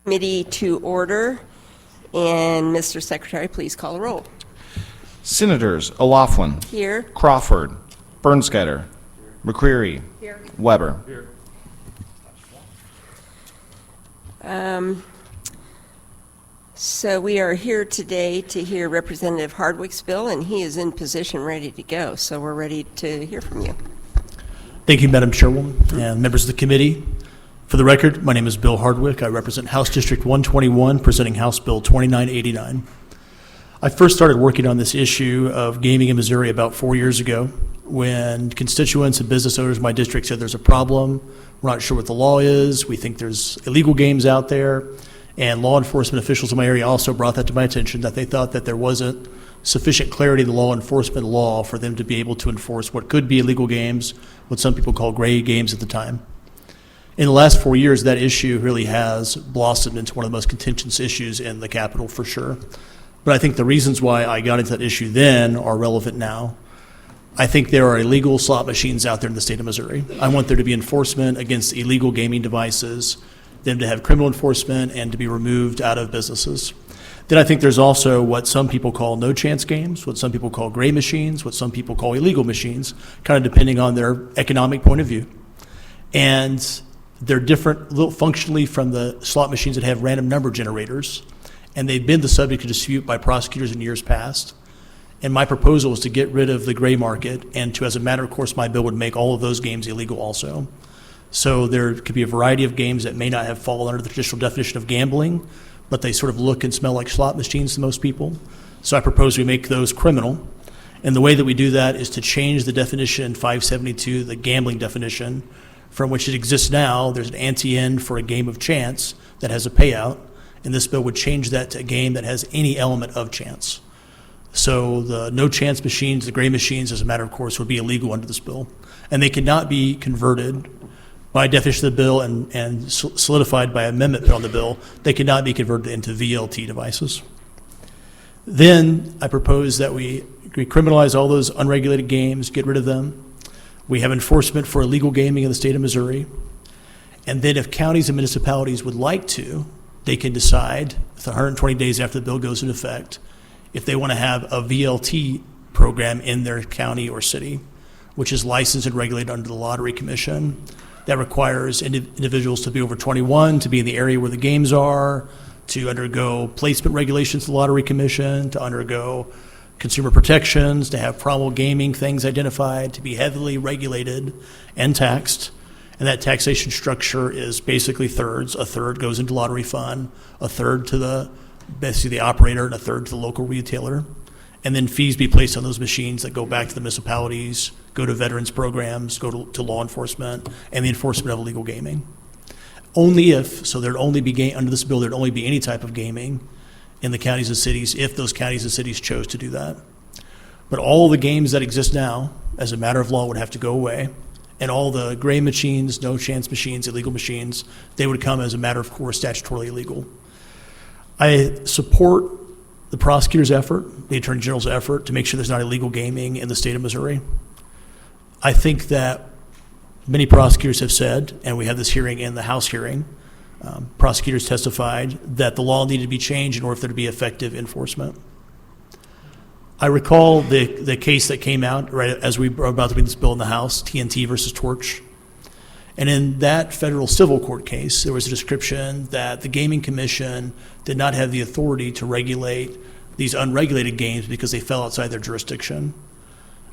Committee to order. And Mr. Secretary, please call the roll. Senators O'Laughlin, Here. Crawford, Bernskatter, McCreary, Here. Weber. Here. So we are here today to hear Representative Hardwick's bill, and he is in position ready to go. So we're ready to hear from you. Thank you, Madam Chairwoman and members of the committee. For the record, my name is Bill Hardwick. I represent House District 121, presenting House Bill 2989. I first started working on this issue of gaming in Missouri about 4 years ago when constituents and business owners in my district said there's a problem, we're not sure what the law is, we think there's illegal games out there, and law enforcement officials in my area also brought that to my attention, that they thought that there wasn't sufficient clarity in the law enforcement law for them to be able to enforce what could be illegal games, what some people call gray games at the time. In the last 4 years, that issue really has blossomed into one of the most contentious issues in the Capitol for sure. But I think the reasons why I got into that issue then are relevant now. I think there are illegal slot machines out there in the state of Missouri. I want there to be enforcement against illegal gaming devices, them to have criminal enforcement, and to be removed out of businesses. Then I think there's also what some people call no-chance games, what some people call gray machines, what some people call illegal machines, kind of depending on their economic point of view. And they're different functionally from the slot machines that have random number generators, and they've been the subject of dispute by prosecutors in years past. And my proposal is to get rid of the gray market and to, as a matter of course, my bill would make all of those games illegal also. So there could be a variety of games that may not have fallen under the traditional definition of gambling, but they sort of look and smell like slot machines to most people. So I propose we make those criminal. And the way that we do that is to change the definition in 572, the gambling definition, from which it exists now. There's an ante-end for a game of chance that has a payout, and this bill would change that to a game that has any element of chance. So the no-chance machines, the gray machines, as a matter of course, would be illegal under this bill. And they cannot be converted by definition of the bill and solidified by amendment on the bill. They cannot be converted into VLT devices. Then I propose that we criminalize all those unregulated games, get rid of them. We have enforcement for illegal gaming in the state of Missouri. And then if counties and municipalities would like to, they can decide, 120 days after the bill goes into effect, if they want to have a VLT program in their county or city, which is licensed and regulated under the Lottery Commission. That requires individuals to be over 21, to be in the area where the games are, to undergo placement regulations to the Lottery Commission, to undergo consumer protections, to have probable gaming things identified, to be heavily regulated and taxed. And that taxation structure is basically thirds. A third goes into lottery fund, a third to basically the operator, and a third to the local retailer. And then fees be placed on those machines that go back to the municipalities, go to veterans programs, go to law enforcement, and the enforcement of illegal gaming. Only if, so there'd only be, under this bill, there'd only be any type of gaming in the counties and cities if those counties and cities chose to do that. But all the games that exist now, as a matter of law, would have to go away. And all the gray machines, no chance machines, illegal machines, they would come as a matter of course statutorily illegal. I support the prosecutor's effort, the Attorney General's effort to make sure there's not illegal gaming in the state of Missouri. I think that many prosecutors have said, and we had this hearing in the House hearing, prosecutors testified that the law needed to be changed in order for there to be effective enforcement. I recall the case that came out right as we were about to bring this bill in the House, TNT versus Torch. And in that federal civil court case, there was a description that the Gaming Commission did not have the authority to regulate these unregulated games because they fell outside their jurisdiction.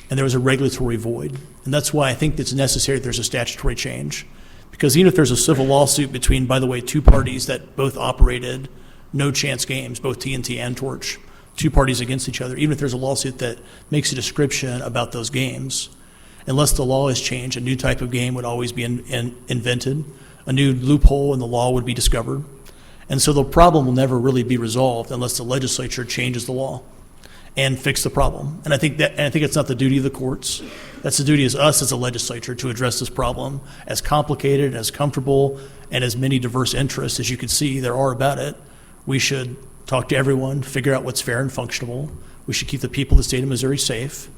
And there was a regulatory void. And that's why I think it's necessary that there's a statutory change. Because even if there's a civil lawsuit between, by the way, two parties that both operated no chance games, both TNT and Torch, two parties against each other, even if there's a lawsuit that makes a description about those games, unless the law is changed, a new type of game would always be invented, a new loophole in the law would be discovered. And so the problem will never really be resolved unless the legislature changes the law and fix the problem. And I think it's not the duty of the courts. That's the duty of us as a legislature to address this problem, as complicated and as comfortable and as many diverse interests as you can see there are about it. We should talk to everyone, figure out what's fair and functional. We should keep the people of the state of Missouri safe.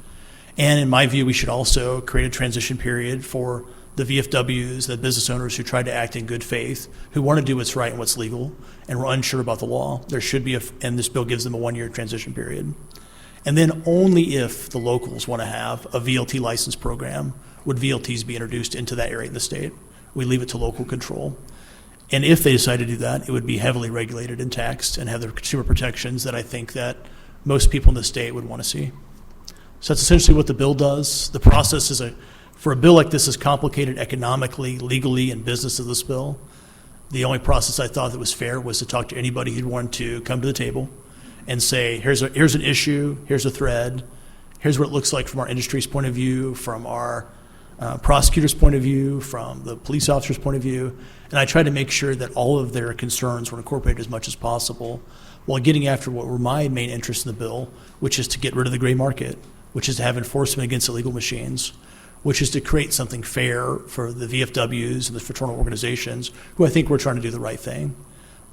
And in my view, we should also create a transition period for the VFWs, the business owners who tried to act in good faith, who want to do what's right and what's legal, and were unsure about the law. There should be and this bill gives them a 1-year transition period. And then only if the locals want to have a VLT license program would VLTs be introduced into that area of the state. We leave it to local control. And if they decide to do that, it would be heavily regulated and taxed and have the consumer protections that I think that most people in the state would want to see. So that's essentially what the bill does. The process for a bill like this is complicated economically, legally, and business of this bill. The only process I thought that was fair was to talk to anybody who'd want to come to the table and say, here's an issue, here's a thread, here's what it looks like from our industry's point of view, from our prosecutor's point of view, from the police officer's point of view. And I tried to make sure that all of their concerns were incorporated as much as possible while getting after what were my main interests in the bill, which is to get rid of the gray market, which is to have enforcement against illegal machines, which is to create something fair for the VFWs and the fraternal organizations who I think we're trying to do the right thing.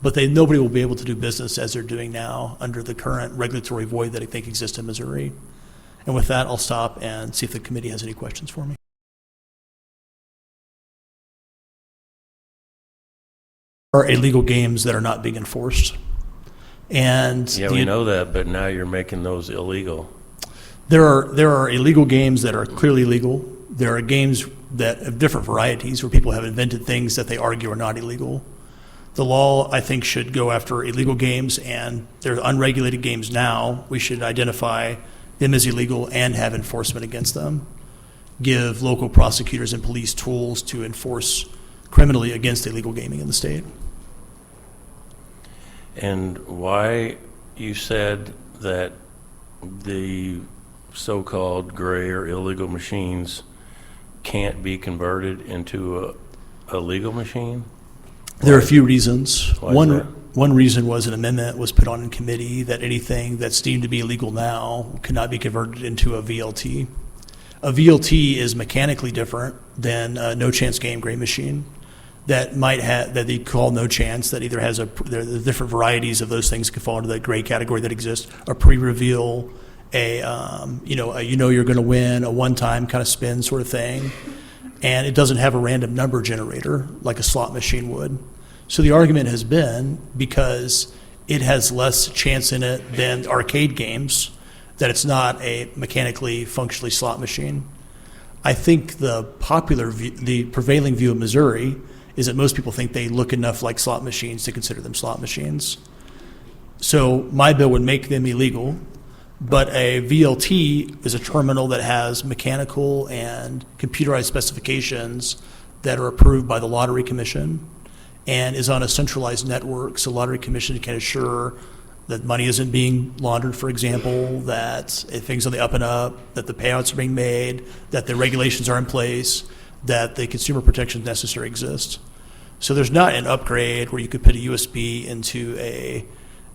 But nobody will be able to do business as they're doing now under the current regulatory void that I think exists in Missouri. And with that, I'll stop and see if the committee has any questions for me. There are illegal games that are not being enforced. And Yeah, we know that, but now you're making those illegal. There are illegal games that are clearly legal. There are games that of different varieties where people have invented things that they argue are not illegal. The law, I think, should go after illegal games, and there are unregulated games now. We should identify them as illegal and have enforcement against them. Give local prosecutors and police tools to enforce criminally against illegal gaming in the state. And why you said that the so-called gray or illegal machines can't be converted into a legal machine? There are a few reasons. Why is that? One reason was an amendment was put on in committee that anything that's deemed to be illegal now cannot be converted into a VLT. A VLT is mechanically different than a no-chance game gray machine that might have, that they call no chance, that either has there are different varieties of those things that can fall into the gray category that exist, a pre-reveal, you're going to win, a one-time kind of spin sort of thing. And it doesn't have a random number generator like a slot machine would. So the argument has been, because it has less chance in it than arcade games, that it's not a mechanically, functionally slot machine. I think the prevailing view of Missouri is that most people think they look enough like slot machines to consider them slot machines. So my bill would make them illegal, but a VLT is a terminal that has mechanical and computerized specifications that are approved by the Lottery Commission and is on a centralized network, so Lottery Commission can assure that money isn't being laundered, for example, that if things are on the up and up, that the payouts are being made, that the regulations are in place, that the consumer protections necessary exist. So there's not an upgrade where you could put a USB into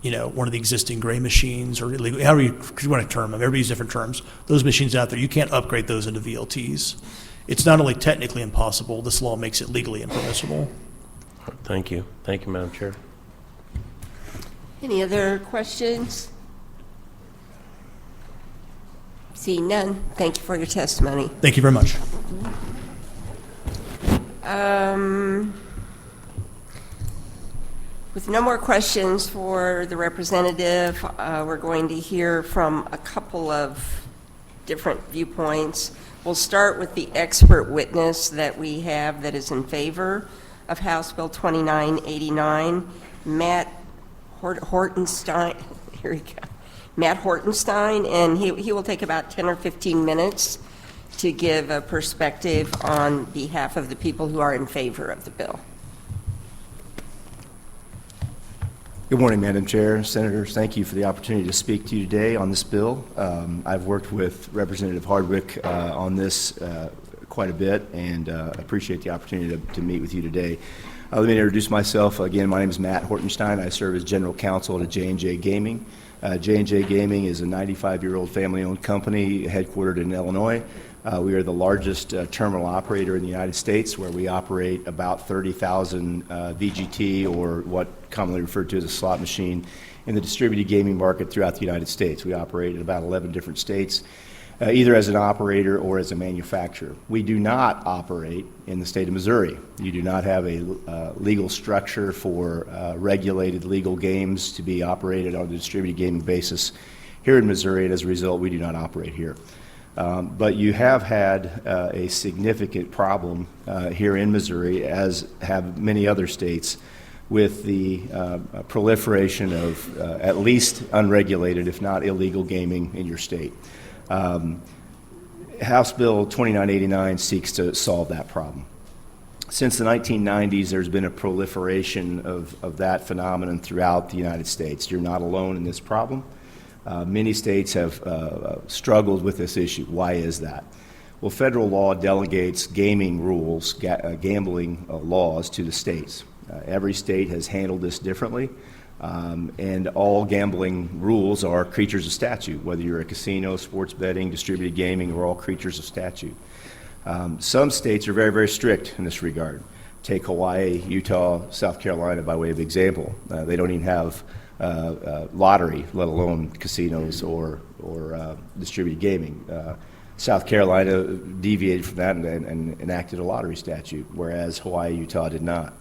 one of the existing gray machines or illegal, however you want to term them, everybody uses different terms. Those machines out there, you can't upgrade those into VLTs. It's not only technically impossible, this law makes it legally impermissible. Thank you. Thank you, Madam Chair. Any other questions? Seeing none, thank you for your testimony. Thank you very much. With no more questions for the representative, we're going to hear from a couple of different viewpoints. We'll start with the expert witness that we have that is in favor of House Bill 2989, Matt Hortenstein. Here we go. Matt Hortenstein, and he will take about 10 or 15 minutes to give a perspective on behalf of the people who are in favor of the bill. Good morning, Madam Chair, Senators. Thank you for the opportunity to speak to you today on this bill. I've worked with Representative Hardwick on this quite a bit and appreciate the opportunity to meet with you today. Let me introduce myself. Again, my name is Matt Hortenstein. I serve as General Counsel at J&J Gaming. J&J Gaming is a 95-year-old family-owned company headquartered in Illinois. We are the largest terminal operator in the United States, where we operate about 30,000 VGT, or what commonly referred to as a slot machine, in the distributed gaming market throughout the United States. We operate in about 11 different states. either as an operator or as a manufacturer. We do not operate in the state of Missouri. You do not have a legal structure for regulated legal games to be operated on a distributed gaming basis here in Missouri, and as a result, we do not operate here. But you have had a significant problem here in Missouri, as have many other states, with the proliferation of at least unregulated, if not illegal, gaming in your state. House Bill 2989 seeks to solve that problem. Since the 1990s, there's been a proliferation of that phenomenon throughout the United States. You're not alone in this problem. Many states have struggled with this issue. Why is that? Well, federal law delegates gaming rules, gambling laws to the states. Every state has handled this differently. And all gambling rules are creatures of statute, whether you're a casino, sports betting, distributed gaming, we're all creatures of statute. Some states are very, very strict in this regard. Take Hawaii, Utah, South Carolina by way of example. They don't even have lottery, let alone casinos or distributed gaming. South Carolina deviated from that and enacted a lottery statute, whereas Hawaii, Utah did not.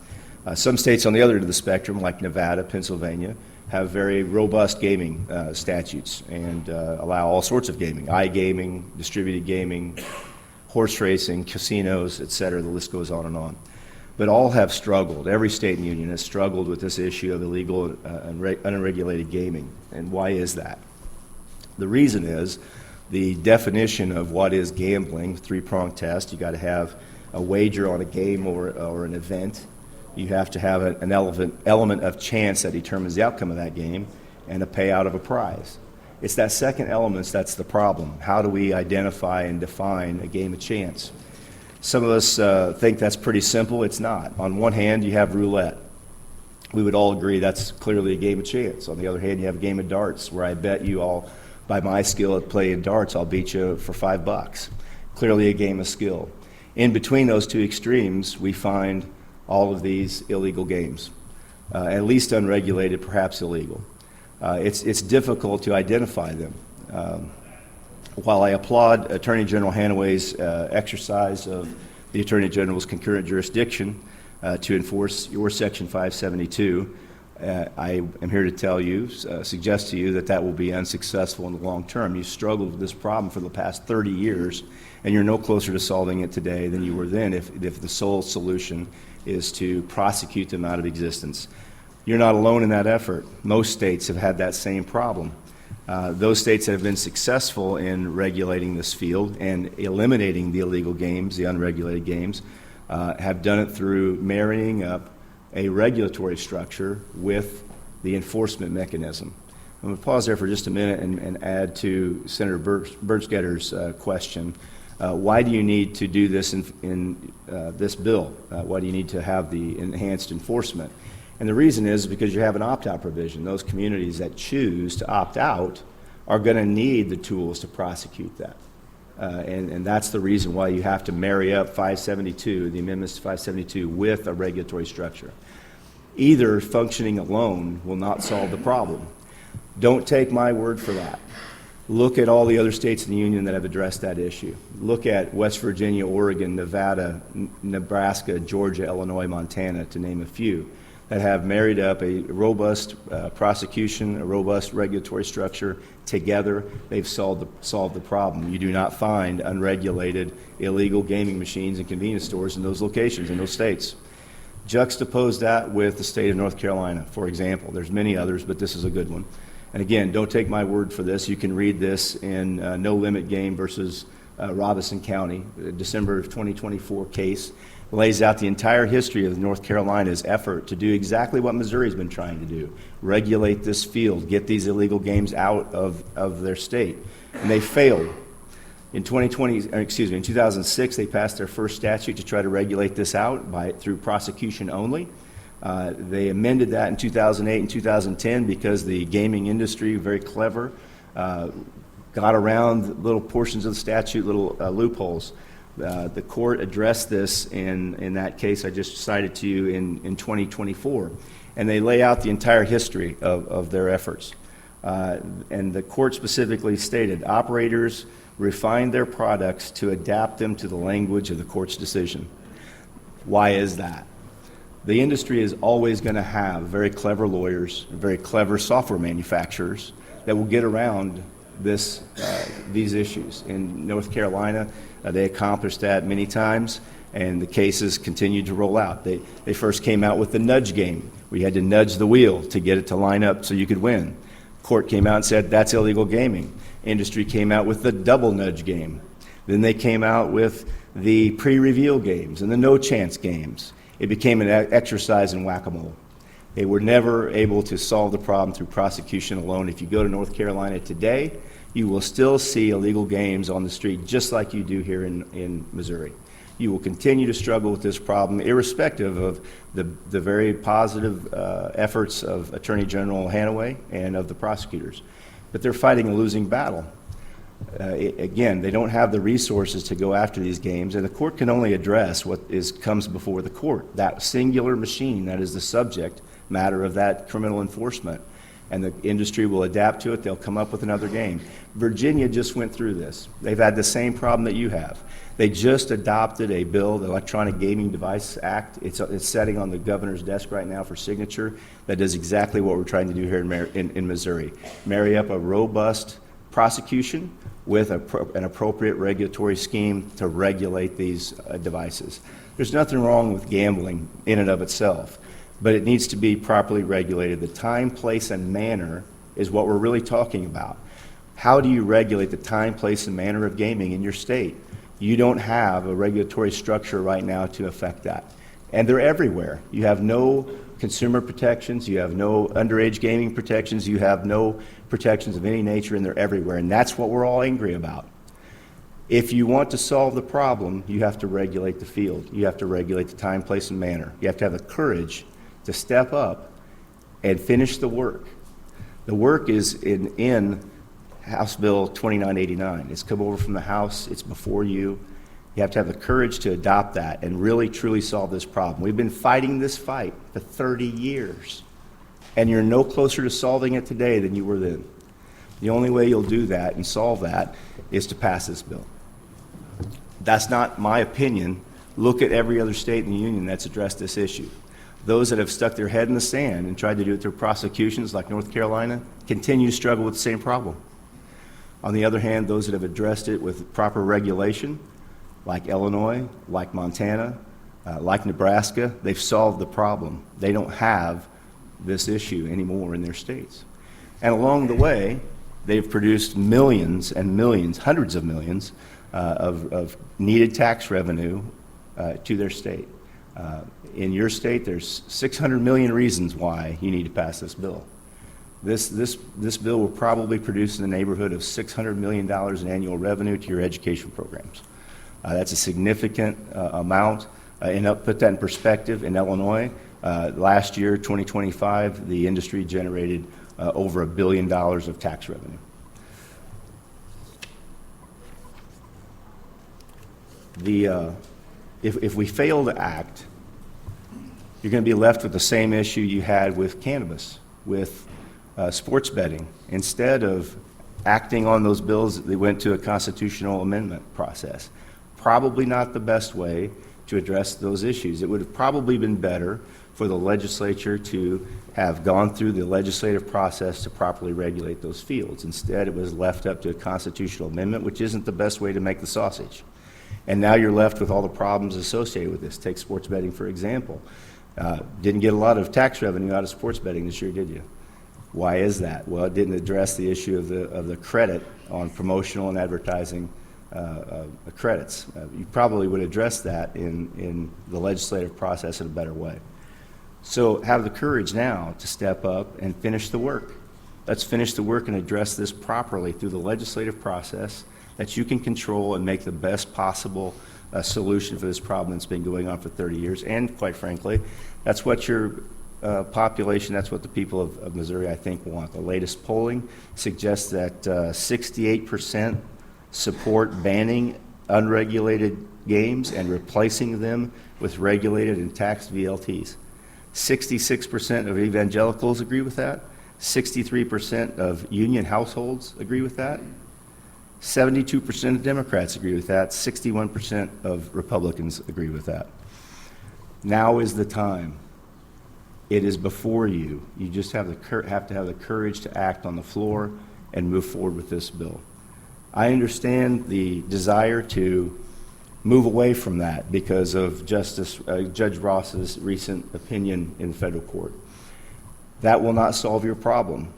Some states on the other end of the spectrum, like Nevada, Pennsylvania, have very robust gaming statutes and allow all sorts of gaming, iGaming, distributed gaming, horse racing, casinos, et cetera. The list goes on and on. But all have struggled. Every state in the union has struggled with this issue of illegal and unregulated gaming. And why is that? The reason is the definition of what is gambling, three-pronged test. You got to have a wager on a game or an event. You have to have an element of chance that determines the outcome of that game, and a payout of a prize. It's that second element that's the problem. How do we identify and define a game of chance? Some of us think that's pretty simple. It's not. On one hand, you have roulette. We would all agree that's clearly a game of chance. On the other hand, you have a game of darts, where I bet you all, by my skill at playing darts, I'll beat you for $5. Clearly a game of skill. In between those two extremes, we find all of these illegal games, at least unregulated, perhaps illegal. It's difficult to identify them. While I applaud Attorney General Hanaway's exercise of the Attorney General's concurrent jurisdiction to enforce your Section 572, I am here to tell you, suggest to you that will be unsuccessful in the long term. You've struggled with this problem for the past 30 years, and you're no closer to solving it today than you were then if the sole solution is to prosecute them out of existence. You're not alone in that effort. Most states have had that same problem. Those states that have been successful in regulating this field and eliminating the illegal games, the unregulated games, have done it through marrying up a regulatory structure with the enforcement mechanism. I'm going to pause there for just a minute and add to Senator Bernsgetter's question. Why do you need to do this in this bill? Why do you need to have the enhanced enforcement? And the reason is because you have an opt-out provision. Those communities that choose to opt out are going to need the tools to prosecute that. And that's the reason why you have to marry up 572, the amendments to 572, with a regulatory structure. Either functioning alone will not solve the problem. Don't take my word for that. Look at all the other states in the union that have addressed that issue. Look at West Virginia, Oregon, Nevada, Nebraska, Georgia, Illinois, Montana, to name a few, that have married up a robust prosecution, a robust regulatory structure together. They've solved the problem. You do not find unregulated, illegal gaming machines and convenience stores in those locations, in those states. Juxtapose that with the state of North Carolina, for example. There's many others, but this is a good one. And again, don't take my word for this. You can read this in No Limit Game versus Robinson County, December of 2024 case. Lays out the entire history of North Carolina's effort to do exactly what Missouri's been trying to do: regulate this field, get these illegal games out of their state. And they failed. In 2006, they passed their first statute to try to regulate this out through prosecution only. They amended that in 2008 and 2010 because the gaming industry, very clever, got around little portions of the statute, little loopholes. The court addressed this in that case I just cited to you in 2024, and they lay out the entire history of their efforts. And the court specifically stated operators refined their products to adapt them to the language of the court's decision. Why is that? The industry is always going to have very clever lawyers, very clever software manufacturers that will get around these issues. In North Carolina, they accomplished that many times, and the cases continued to roll out. They first came out with the nudge game, where you had to nudge the wheel to get it to line up so you could win. Court came out and said that's illegal gaming. Industry came out with the double nudge game. Then they came out with the pre-reveal games and the no-chance games. It became an exercise in whack-a-mole. They were never able to solve the problem through prosecution alone. If you go to North Carolina today, you will still see illegal games on the street just like you do here in Missouri. You will continue to struggle with this problem irrespective of the very positive efforts of Attorney General Hanaway and of the prosecutors. But they're fighting a losing battle. Again, they don't have the resources to go after these games, and the court can only address what comes before the court, that singular machine that is the subject matter of that criminal enforcement. And the industry will adapt to it. They'll come up with another game. Virginia just went through this. They've had the same problem that you have. They just adopted a bill, the Electronic Gaming Device Act. It's sitting on the governor's desk right now for signature. That does exactly what we're trying to do here in Missouri. Marry up a robust prosecution with an appropriate regulatory scheme to regulate these devices. There's nothing wrong with gambling in and of itself, but it needs to be properly regulated. The time, place, and manner is what we're really talking about. How do you regulate the time, place, and manner of gaming in your state? You don't have a regulatory structure right now to affect that. And they're everywhere. You have no consumer protections, you have no underage gaming protections, you have no protections of any nature, and they're everywhere. And that's what we're all angry about. If you want to solve the problem, you have to regulate the field. You have to regulate the time, place, and manner. You have to have the courage to step up and finish the work. The work is in House Bill 2989. It's come over from the House. It's before you. You have to have the courage to adopt that and really, truly solve this problem. We've been fighting this fight for 30 years, and you're no closer to solving it today than you were then. The only way you'll do that and solve that is to pass this bill. That's not my opinion. Look at every other state in the union that's addressed this issue. Those that have stuck their head in the sand and tried to do it through prosecutions like North Carolina continue to struggle with the same problem. On the other hand, those that have addressed it with proper regulation, like Illinois, like Montana, like Nebraska, they've solved the problem. They don't have this issue anymore in their states. And along the way, they've produced millions and millions, hundreds of millions of needed tax revenue to their state. In your state, there's 600 million reasons why you need to pass this bill. This bill will probably produce in the neighborhood of $600 million in annual revenue to your education programs. That's a significant amount. And put that in perspective, in Illinois, last year, 2025, the industry generated over $1 billion of tax revenue. If we fail to act, you're going to be left with the same issue you had with cannabis, with sports betting. Instead of acting on those bills, they went to a constitutional amendment process. Probably not the best way to address those issues. It would have probably been better for the legislature to have gone through the legislative process to properly regulate those fields. Instead, it was left up to a constitutional amendment, which isn't the best way to make the sausage. And now you're left with all the problems associated with this. Take sports betting, for example. Didn't get a lot of tax revenue out of sports betting this year, did you? Why is that? Well, it didn't address the issue of the credit on promotional and advertising credits. You probably would address that in the legislative process in a better way. So have the courage now to step up and finish the work. Let's finish the work and address this properly through the legislative process that you can control and make the best possible solution for this problem that's been going on for 30 years. And quite frankly, that's what your population, that's what the people of Missouri, I think, want. The latest polling suggests that 68% support banning unregulated games and replacing them with regulated and taxed VLTs. 66% of evangelicals agree with that. 63% of union households agree with that. 72% of Democrats agree with that. 61% of Republicans agree with that. Now is the time. It is before you. You just have to have the courage to act on the floor and move forward with this bill. I understand the desire to move away from that because of Judge Ross's recent opinion in federal court. That will not solve your problem.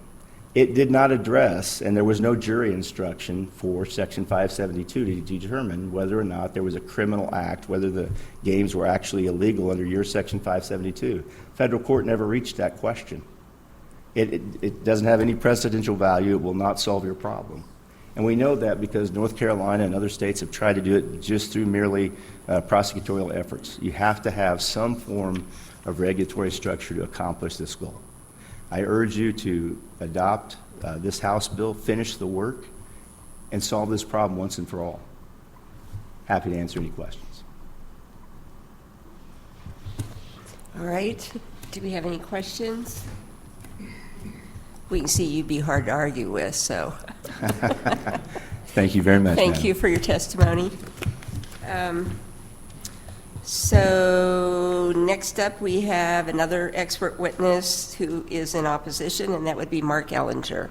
It did not address, and there was no jury instruction for Section 572 to determine whether or not there was a criminal act, whether the games were actually illegal under your Section 572. Federal court never reached that question. It doesn't have any precedential value. It will not solve your problem. And we know that because North Carolina and other states have tried to do it just through merely prosecutorial efforts. You have to have some form of regulatory structure to accomplish this goal. I urge you to adopt this House bill, finish the work, and solve this problem once and for all. Happy to answer any questions. All right. Do we have any questions? We can see you'd be hard to argue with, so. Thank you very much. Thank Madam. you for your testimony. So next up, we have another expert witness who is in opposition, and that would be Mark Ellinger.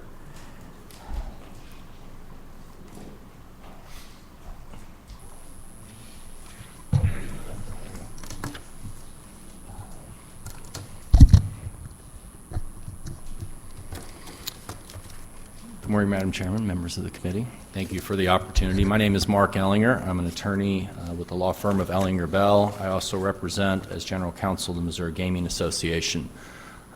Good morning, Madam Chairman, members of the committee. Thank you for the opportunity. My name is Mark Ellinger. I'm an attorney with the law firm of Ellinger Bell. I also represent, as general counsel, the Missouri Gaming Association.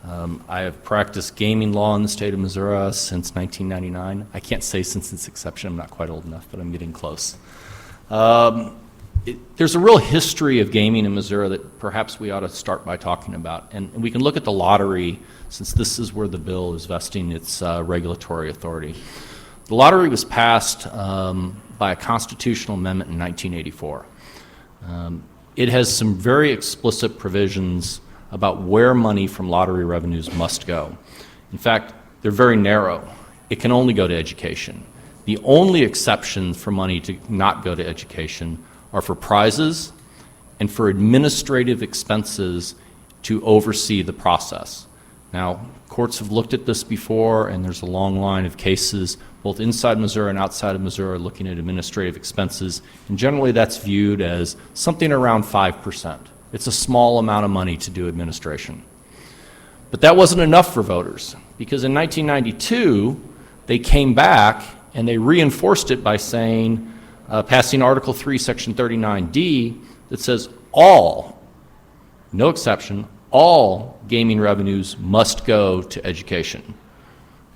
I have practiced gaming law in the state of Missouri since 1999. I can't say since its inception. I'm not quite old enough, but I'm getting close. There's a real history of gaming in Missouri that perhaps we ought to start by talking about. And we can look at the lottery, since this is where the bill is vesting its regulatory authority. The lottery was passed by a constitutional amendment in 1984. It has some very explicit provisions about where money from lottery revenues must go. In fact, they're very narrow. It can only go to education. The only exceptions for money to not go to education are for prizes and for administrative expenses to oversee the process. Now, courts have looked at this before, and there's a long line of cases, both inside Missouri and outside of Missouri, looking at administrative expenses, and generally that's viewed as something around 5%. It's a small amount of money to do administration. But that wasn't enough for voters, because in 1992, they came back and they reinforced it by saying, passing Article 3, Section 39D, that says all, no exception, all gaming revenues must go to education.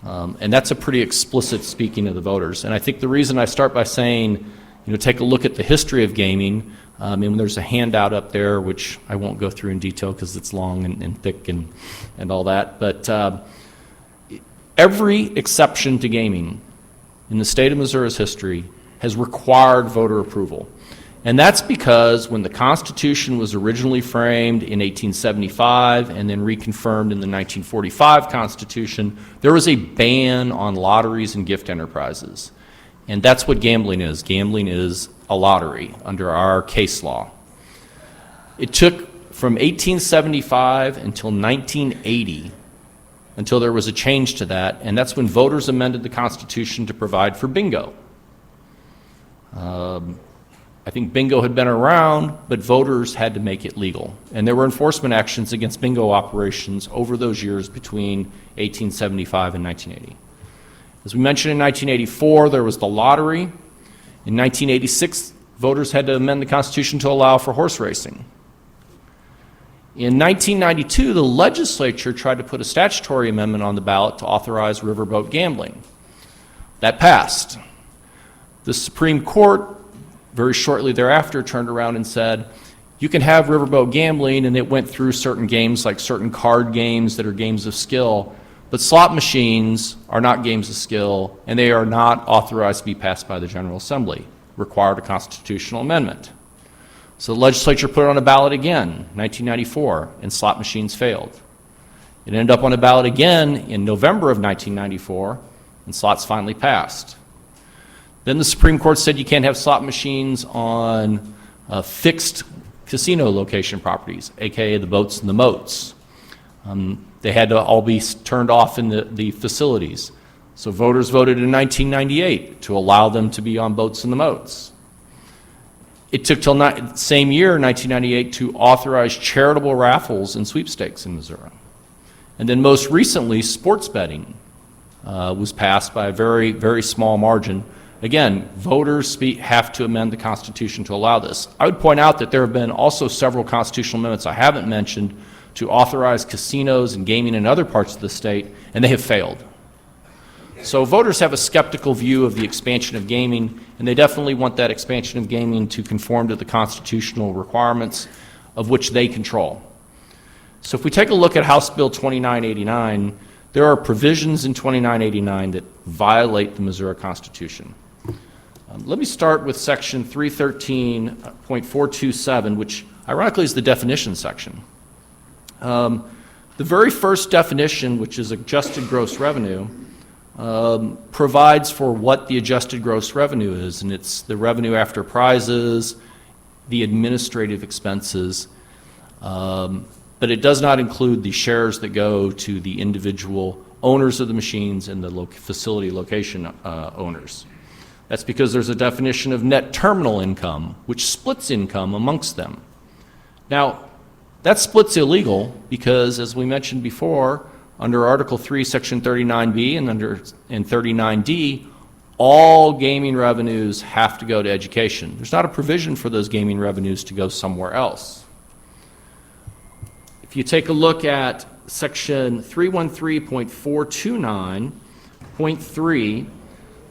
And that's a pretty explicit speaking of the voters. And I think the reason I start by saying, take a look at the history of gaming, and there's a handout up there, which I won't go through in detail because it's long and thick and all that, but every exception to gaming in the state of Missouri's history has required voter approval. And that's because when the Constitution was originally framed in 1875 and then reconfirmed in the 1945 Constitution, there was a ban on lotteries and gift enterprises. And that's what gambling is. Gambling is a lottery under our case law. It took from 1875 until 1980 until there was a change to that, and that's when voters amended the Constitution to provide for bingo. I think bingo had been around, but voters had to make it legal. And there were enforcement actions against bingo operations over those years between 1875 and 1980. As we mentioned, in 1984, there was the lottery. In 1986, voters had to amend the Constitution to allow for horse racing. In 1992, the legislature tried to put a statutory amendment on the ballot to authorize riverboat gambling. That passed. The Supreme Court, very shortly thereafter, turned around and said, you can have riverboat gambling, and it went through certain games like certain card games that are games of skill, but slot machines are not games of skill, and they are not authorized to be passed by the General Assembly, required a constitutional amendment. So the legislature put it on a ballot again, 1994, and slot machines failed. It ended up on a ballot again in November of 1994, and slots finally passed. Then the Supreme Court said you can't have slot machines on fixed casino location properties, aka the boats and the moats. They had to all be turned off in the facilities. So voters voted in 1998 to allow them to be on boats and the moats. It took till same year, 1998, to authorize charitable raffles and sweepstakes in Missouri. And then most recently, sports betting was passed by a very, very small margin. Again, voters have to amend the Constitution to allow this. I would point out that there have been also several constitutional amendments I haven't mentioned to authorize casinos and gaming in other parts of the state, and they have failed. So voters have a skeptical view of the expansion of gaming, and they definitely want that expansion of gaming to conform to the constitutional requirements of which they control. So if we take a look at House Bill 2989, there are provisions in 2989 that violate the Missouri Constitution. Let me start with section 313.427, which ironically is the definition section. The very first definition, which is adjusted gross revenue, provides for what the adjusted gross revenue is, and it's the revenue after prizes, the administrative expenses, but it does not include the shares that go to the individual owners of the machines and the facility location owners. That's because there's a definition of net terminal income, which splits income amongst them. Now, that split's illegal because, as we mentioned before, under Article 3, Section 39B and 39D, all gaming revenues have to go to education. There's not a provision for those gaming revenues to go somewhere else. If you take a look at Section 313.429.3,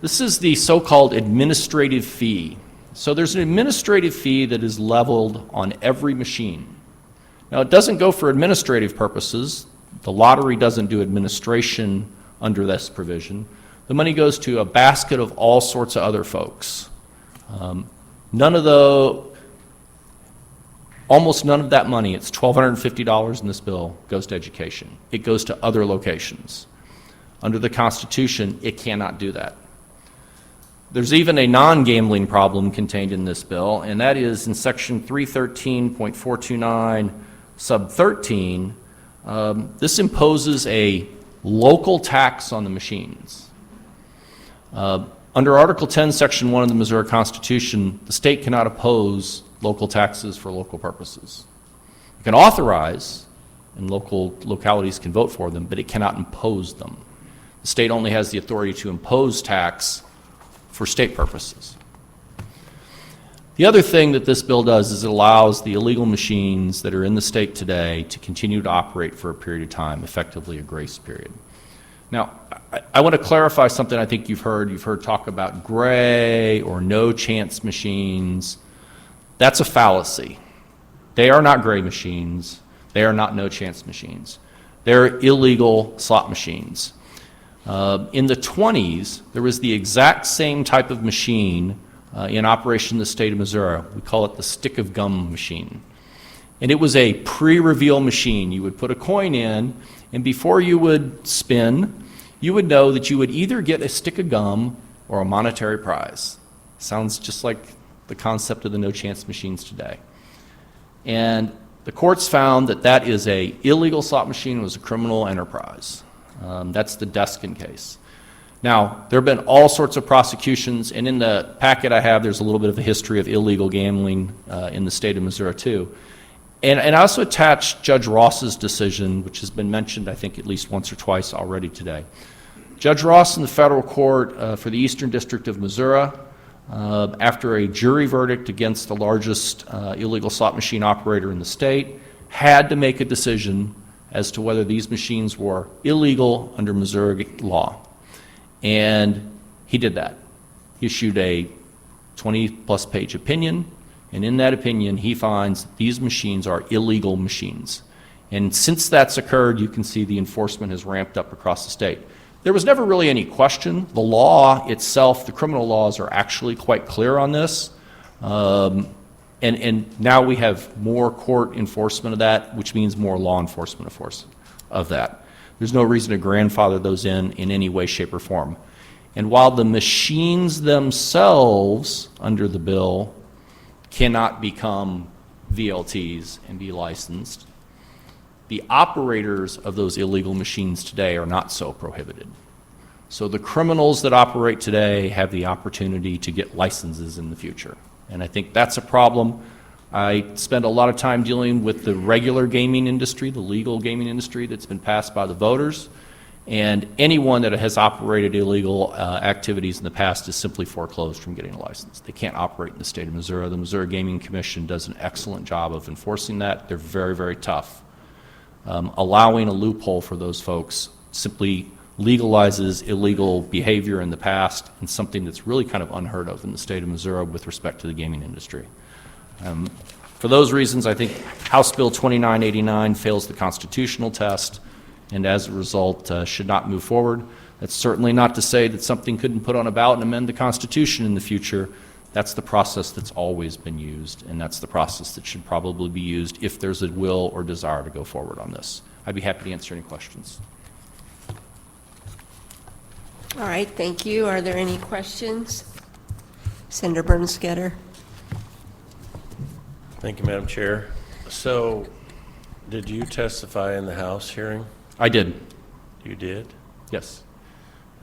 this is the so-called administrative fee. So there's an administrative fee that is leveled on every machine. Now, it doesn't go for administrative purposes. The lottery doesn't do administration under this provision. The money goes to a basket of all sorts of other folks. Almost none of that money, it's $1,250 in this bill, goes to education. It goes to other locations. Under the Constitution, it cannot do that. There's even a non-gambling problem contained in this bill, and that is in Section 313.429 sub 13. This imposes a local tax on the machines. Under Article 10, Section 1 of the Missouri Constitution, the state cannot oppose local taxes for local purposes. It can authorize, and localities can vote for them, but it cannot impose them. The state only has the authority to impose tax for state purposes. The other thing that this bill does is it allows the illegal machines that are in the state today to continue to operate for a period of time, effectively a grace period. Now, I want to clarify something I think you've heard. You've heard talk about gray or no chance machines. That's a fallacy. They are not gray machines. They are not no chance machines. They're illegal slot machines. In the 20s, there was the exact same type of machine in operation in the state of Missouri. We call it the stick of gum machine. And it was a pre-reveal machine. You would put a coin in, and before you would spin, you would know that you would either get a stick of gum or a monetary prize. Sounds just like the concept of the no chance machines today. And the courts found that that is a illegal slot machine, was a criminal enterprise. That's the Deskin case. Now, there have been all sorts of prosecutions, and in the packet I have, there's a little bit of a history of illegal gambling in the state of Missouri, too. And I also attached Judge Ross's decision, which has been mentioned, I think, at least once or twice already today. Judge Ross in the federal court for the Eastern District of Missouri, after a jury verdict against the largest illegal slot machine operator in the state, had to make a decision as to whether these machines were illegal under Missouri law. And he did that. He issued a 20-plus page opinion, and in that opinion, he finds these machines are illegal machines. And since that's occurred, you can see the enforcement has ramped up across the state. There was never really any question. The law itself, the criminal laws, are actually quite clear on this. And now we have more court enforcement of that, which means more law enforcement of that. There's no reason to grandfather those in any way, shape, or form. And while the machines themselves, under the bill, cannot become VLTs and be licensed, the operators of those illegal machines today are not so prohibited. So the criminals that operate today have the opportunity to get licenses in the future. And I think that's a problem. I spend a lot of time dealing with the regular gaming industry, the legal gaming industry that's been passed by the voters. And anyone that has operated illegal activities in the past is simply foreclosed from getting a license. They can't operate in the state of Missouri. The Missouri Gaming Commission does an excellent job of enforcing that. They're very, very tough. Allowing a loophole for those folks simply legalizes illegal behavior in the past and something that's really kind of unheard of in the state of Missouri with respect to the gaming industry. For those reasons, I think House Bill 2989 fails the constitutional test, and as a result should not move forward. That's certainly not to say that something couldn't put on a ballot and amend the Constitution in the future. That's the process that's always been used, and that's the process that should probably be used if there's a will or desire to go forward on this. I'd be happy to answer any questions. All right, thank you. Are there any questions? Senator Bernstetter. Thank you, Madam Chair. So, did you testify in the House hearing? I did. You did? Yes.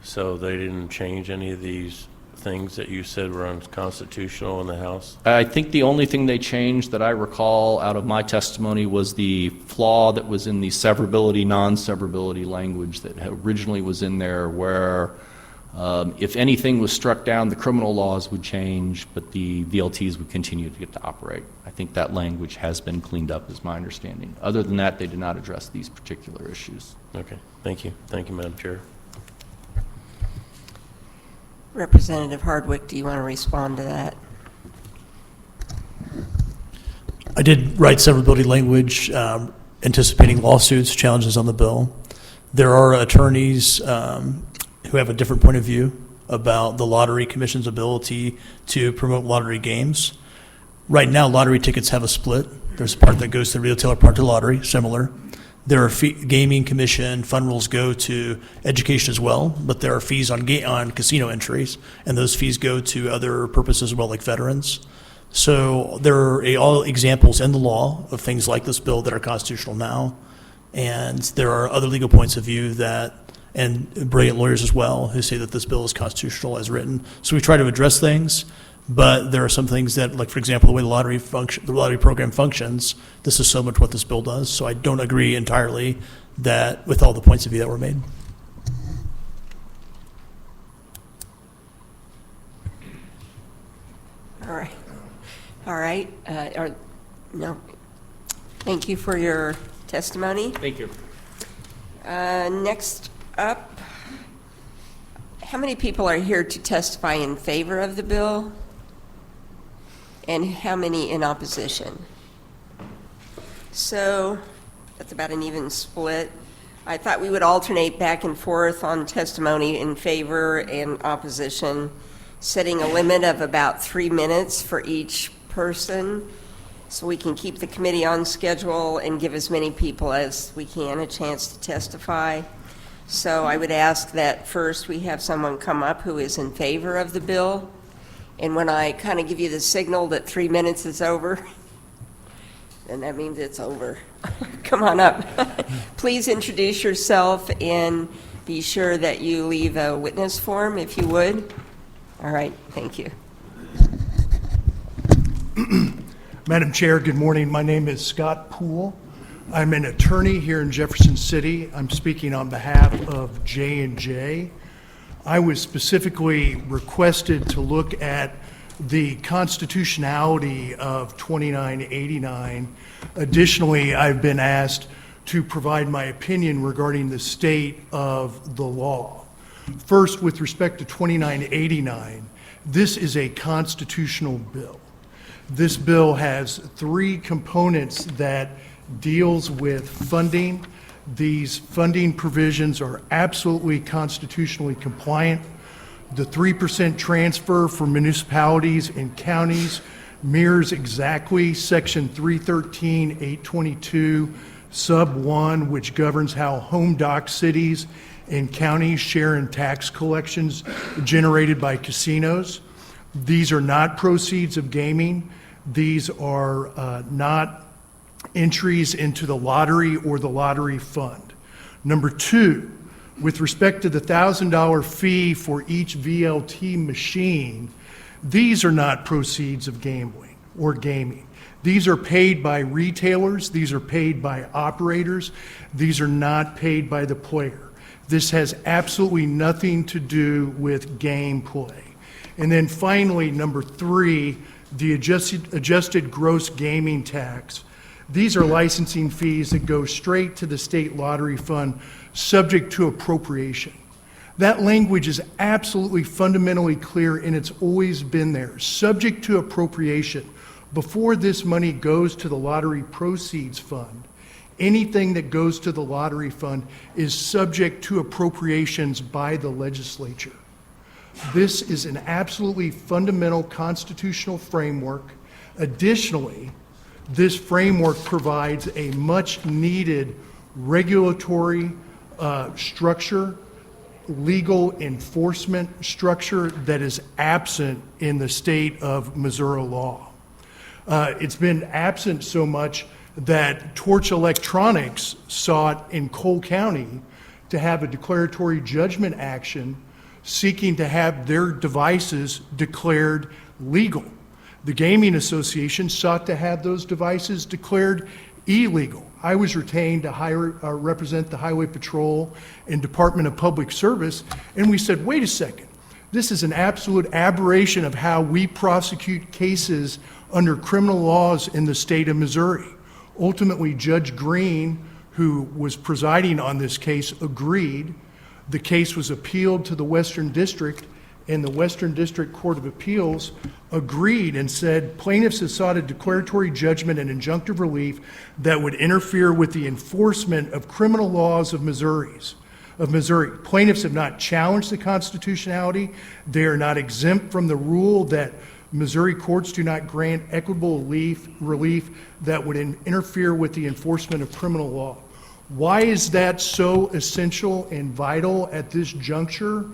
So they didn't change any of these things that you said were unconstitutional in the House? I think the only thing they changed that I recall out of my testimony was the flaw that was in the severability, non-severability language that originally was in there where if anything was struck down, the criminal laws would change, but the VLTs would continue to get to operate. I think that language has been cleaned up, is my understanding. Other than that, they did not address these particular issues. Okay, thank you. Thank you, Madam Chair. Representative Hardwick, do you want to respond to that? I did write severability language anticipating lawsuits, challenges on the bill. There are attorneys who have a different point of view about the Lottery Commission's ability to promote lottery games. Right now, lottery tickets have a split. There's a part that goes to the retailer, part to the lottery, similar. There are gaming commission fund rules go to education as well, but there are fees on casino entries, and those fees go to other purposes as well, like veterans. So there are all examples in the law of things like this bill that are constitutional now, and there are other legal points of view that, and brilliant lawyers as well, who say that this bill is constitutional as written. So we try to address things, but there are some things that, like for example, the way the lottery program functions, this is so much what this bill does. So I don't agree entirely that with all the points of view that were made. All right. No. Thank you for your testimony. Thank you. Next up, how many people are here to testify in favor of the bill? And how many in opposition? So that's about an even split. I thought we would alternate back and forth on testimony in favor and opposition, setting a limit of about 3 minutes for each person so we can keep the committee on schedule and give as many people as we can a chance to testify. So I would ask that first we have someone come up who is in favor of the bill. And when I kind of give you the signal that 3 minutes is over, then that means it's over. Come on up. Please introduce yourself and be sure that you leave a witness form if you would. All right, thank you. Madam Chair, good morning. My name is Scott Poole. I'm an attorney here in Jefferson City. I'm speaking on behalf of J&J. I was specifically requested to look at the constitutionality of 2989. Additionally, I've been asked to provide my opinion regarding the state of the law. First, with respect to 2989, this is a constitutional bill. This bill has 3 components that deals with funding. These funding provisions are absolutely constitutionally compliant. The 3% transfer for municipalities and counties mirrors exactly Section 313, 822, Sub 1, which governs how home doc cities and county share in tax collections generated by casinos. These are not proceeds of gaming. These are not entries into the lottery or the lottery fund. Number two, with respect to the $1,000 fee for each VLT machine, these are not proceeds of gambling or gaming. These are paid by retailers. These are paid by operators. These are not paid by the player. This has absolutely nothing to do with gameplay. And then finally, number three, the adjusted gross gaming tax. These are licensing fees that go straight to the state lottery fund, subject to appropriation. That language is absolutely fundamentally clear, and it's always been there, subject to appropriation. Before this money goes to the lottery proceeds fund, anything that goes to the lottery fund is subject to appropriations by the legislature. This is an absolutely fundamental constitutional framework. Additionally, this framework provides a much-needed regulatory structure, legal enforcement structure that is absent in the state of Missouri law. It's been absent so much that Torch Electronics sought in Cole County to have a declaratory judgment action seeking to have their devices declared legal. The Gaming Association sought to have those devices declared illegal. I was retained to represent the Highway Patrol and Department of Public Service, and we said, wait a second, this is an absolute aberration of how we prosecute cases under criminal laws in the state of Missouri. Ultimately, Judge Green, who was presiding on this case, agreed. The case was appealed to the Western District, and the Western District Court of Appeals agreed and said plaintiffs have sought a declaratory judgment and injunctive relief that would interfere with the enforcement of criminal laws of Missouri. Plaintiffs have not challenged the constitutionality. They are not exempt from the rule that Missouri courts do not grant equitable relief that would interfere with the enforcement of criminal law. Why is that so essential and vital at this juncture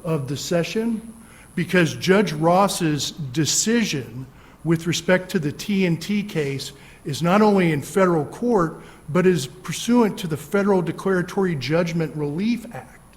of the session? Because Judge Ross's decision with respect to the TNT case is not only in federal court, but is pursuant to the Federal Declaratory Judgment Relief Act,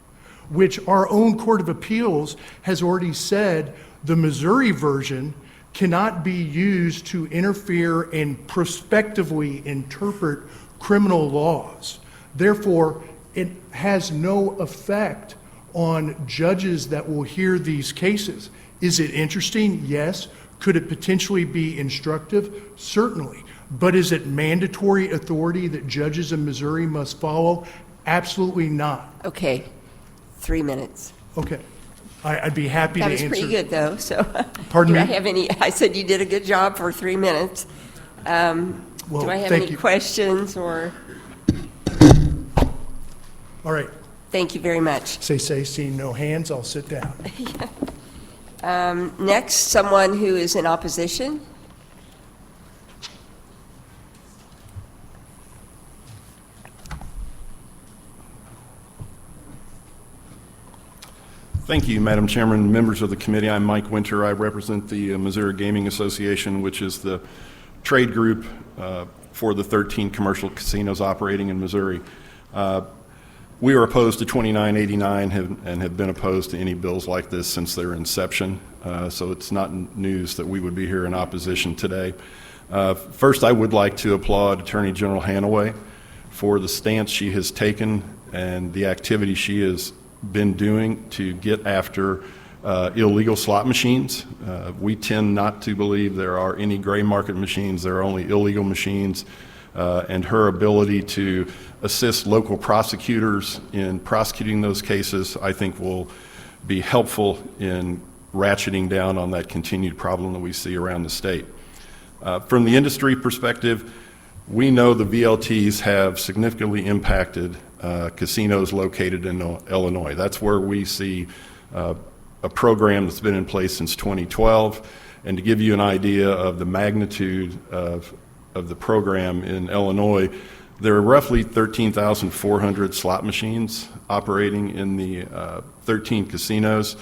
which our own Court of Appeals has already said the Missouri version cannot be used to interfere and prospectively interpret criminal laws. Therefore, it has no effect on judges that will hear these cases. Is it interesting? Yes. Could it potentially be instructive? Certainly. But is it mandatory authority that judges in Missouri must follow? Absolutely not. Okay, 3 minutes. Okay. I'd be happy to That answer. was pretty good, though, so. Pardon Do I me? have any, I said you did a good job for 3 minutes. Do I have thank any you. questions or? All right. Thank you very much. Seeing no hands, I'll sit down. Next, someone who is in opposition. Thank you, Madam Chairman, members of the committee. I'm Mike Winter. I represent the Missouri Gaming Association, which is the trade group for the 13 commercial casinos operating in Missouri. We are opposed to 2989 and have been opposed to any bills like this since their inception, so it's not news that we would be here in opposition today. First, I would like to applaud Attorney General Hanaway for the stance she has taken and the activity she has been doing to get after illegal slot machines. We tend not to believe there are any gray market machines. There are only illegal machines. And her ability to assist local prosecutors in prosecuting those cases, I think, will be helpful in ratcheting down on that continued problem that we see around the state. From the industry perspective, we know the VLTs have significantly impacted casinos located in Illinois. That's where we see a program that's been in place since 2012. And to give you an idea of the magnitude of the program in Illinois, There are roughly 13,400 slot machines operating in the 13 casinos.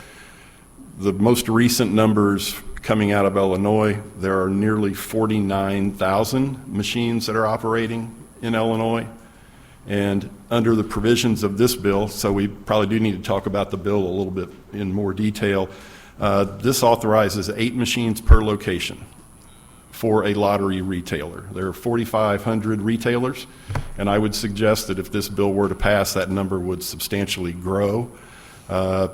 The most recent numbers coming out of Illinois, there are nearly 49,000 machines that are operating in Illinois. And under the provisions of this bill, so we probably do need to talk about the bill a little bit in more detail, this authorizes 8 machines per location for a lottery retailer. There are 4,500 retailers, and I would suggest that if this bill were to pass, that number would substantially grow,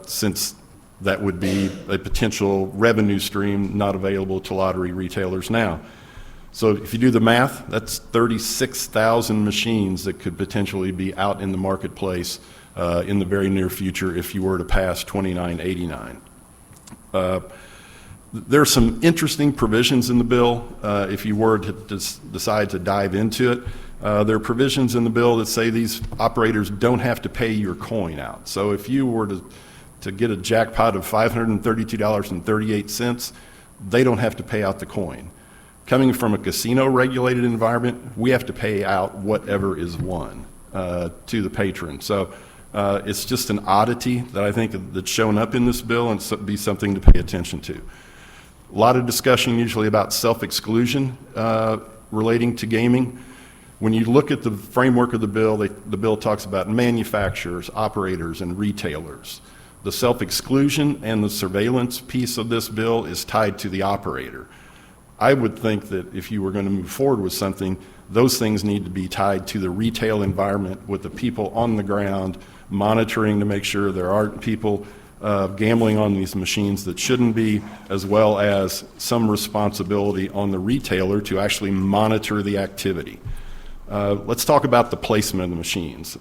since that would be a potential revenue stream not available to lottery retailers now. So if you do the math, that's 36,000 machines that could potentially be out in the marketplace in the very near future if you were to pass 2989. There are some interesting provisions in the bill if you were to decide to dive into it. There are provisions in the bill that say these operators don't have to pay your coin out. So if you were to get a jackpot of $532.38, they don't have to pay out the coin. Coming from a casino-regulated environment, we have to pay out whatever is won to the patron. So it's just an oddity that I think that's shown up in this bill, and be something to pay attention to. A lot of discussion usually about self-exclusion relating to gaming. When you look at the framework of the bill talks about manufacturers, operators, and retailers. The self-exclusion and the surveillance piece of this bill is tied to the operator. I would think that if you were going to move forward with something, those things need to be tied to the retail environment with the people on the ground monitoring to make sure there aren't people gambling on these machines that shouldn't be, as well as some responsibility on the retailer to actually monitor the activity. Let's talk about the placement of the machines.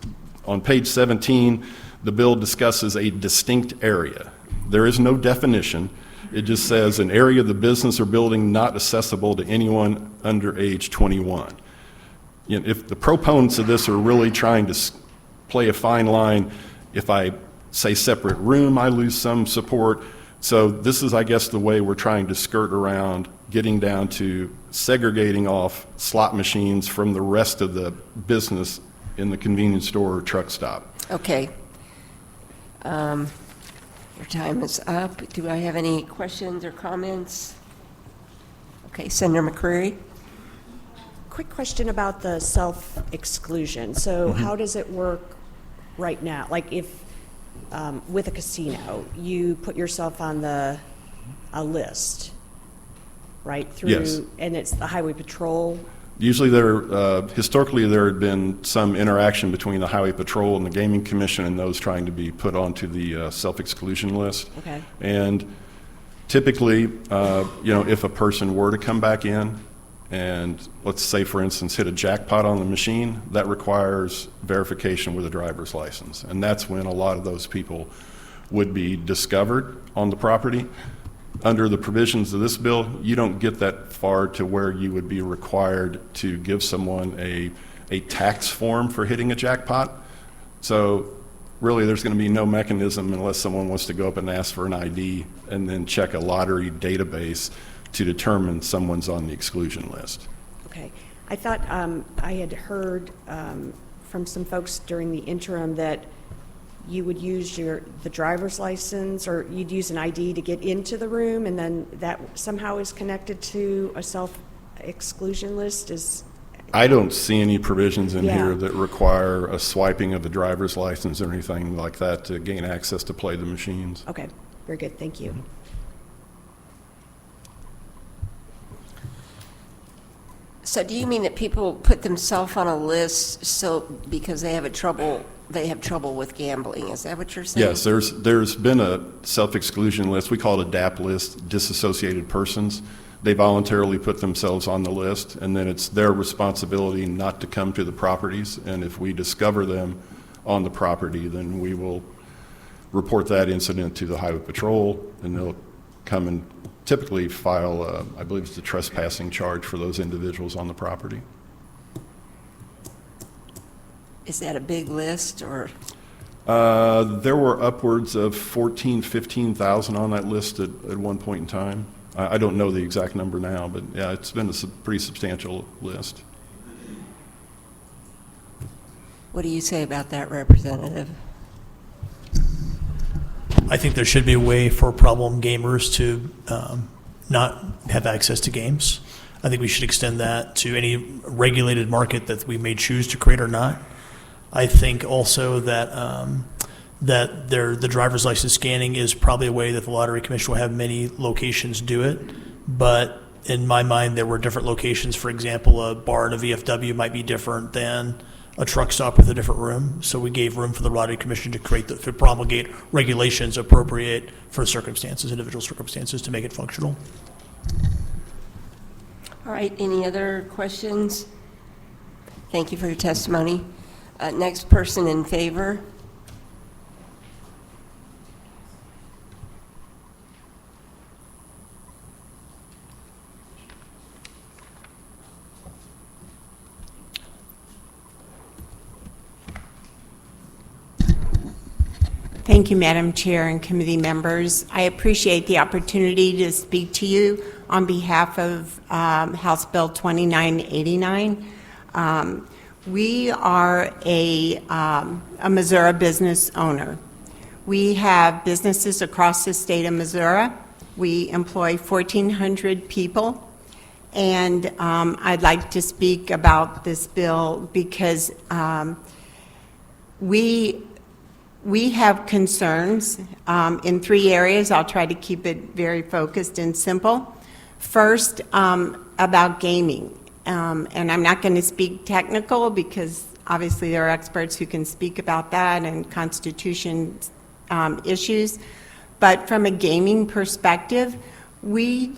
On page 17, the bill discusses a distinct area. There is no definition. It just says an area of the business or building not accessible to anyone under age 21. You know, if the proponents of this are really trying to play a fine line, if I say separate room, I lose some support. So this is, I guess, the way we're trying to skirt around getting down to segregating off slot machines from the rest of the business in the convenience store or truck stop. Okay. Your time is up. Do I have any questions or comments? Okay, Senator McCreary. Quick question about the self-exclusion. So how does it work right now? Like if, with a casino, you put yourself on a list, right? Through, Yes. And it's the highway patrol? Usually historically there had been some interaction between the Highway Patrol and the Gaming Commission and those trying to be put onto the self-exclusion list. Okay. And typically, if a person were to come back in and, let's say, for instance, hit a jackpot on the machine, that requires verification with a driver's license. And that's when a lot of those people would be discovered on the property. Under the provisions of this bill, you don't get that far to where you would be required to give someone a tax form for hitting a jackpot. So really there's going to be no mechanism unless someone wants to go up and ask for an ID and then check a lottery database to determine someone's on the exclusion list. Okay. I thought I had heard from some folks during the interim that you would use the driver's license, or you'd use an ID to get into the room, and then that somehow is connected to a self-exclusion list? I don't see any provisions in Yeah. here that require a swiping of the driver's license or anything like that to gain access to play the machines. Okay, very good, thank you. So do you mean that people put themselves on a list because they have trouble with gambling? Is that what you're saying? Yes, there's been a self-exclusion list. We call it a DAP list, disassociated persons. They voluntarily put themselves on the list, and then it's their responsibility not to come to the properties. And if we discover them on the property, then we will report that incident to the Highway Patrol, and they'll come and typically file, I believe it's the trespassing charge for those individuals on the property. Is that a big list, or? There were upwards of 15,000 on that list at one point in time. I don't know the exact number now, but yeah, it's been a pretty substantial list. What do you say about that, Representative? I think there should be a way for problem gamers to not have access to games. I think we should extend that to any regulated market that we may choose to create or not. I think also that the driver's license scanning is probably a way that the Lottery Commission will have many locations do it. But in my mind, there were different locations. For example, a bar at a VFW might be different than a truck stop with a different room. So we gave room for the Lottery Commission to to promulgate regulations appropriate for circumstances, individual circumstances, to make it functional. All right, any other questions? Thank you for your testimony. Next person in favor? Thank you, Madam Chair and committee members. I appreciate the opportunity to speak to you on behalf of House Bill 2989. We are a Missouri business owner. We have businesses across the state of Missouri. We employ 1,400 people. And I'd like to speak about this bill because we have concerns in 3 areas. I'll try to keep it very focused and simple. First, about gaming. And I'm not going to speak technical because obviously there are experts who can speak about that and Constitution issues. But from a gaming perspective, we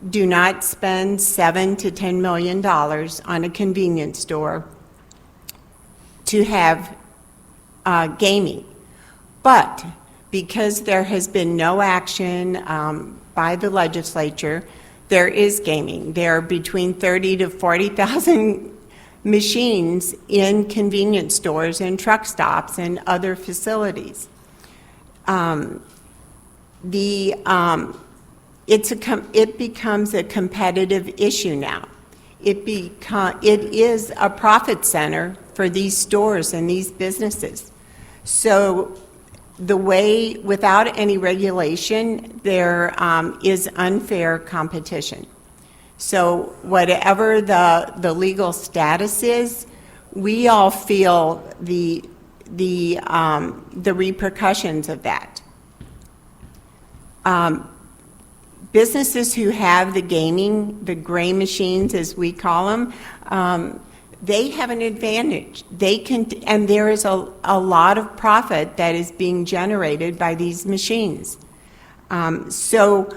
do not spend $7 to $10 million on a convenience store to have gaming. But because there has been no action by the legislature, there is gaming. There are between 30 to 40,000 machines in convenience stores and truck stops and other facilities. It becomes a competitive issue now. It is a profit center for these stores and these businesses. So the way, without any regulation, there is unfair competition. So whatever the legal status is, we all feel the repercussions of that. Businesses who have the gaming, the gray machines as we call them, they have an advantage. They can, and there is a lot of profit that is being generated by these machines. So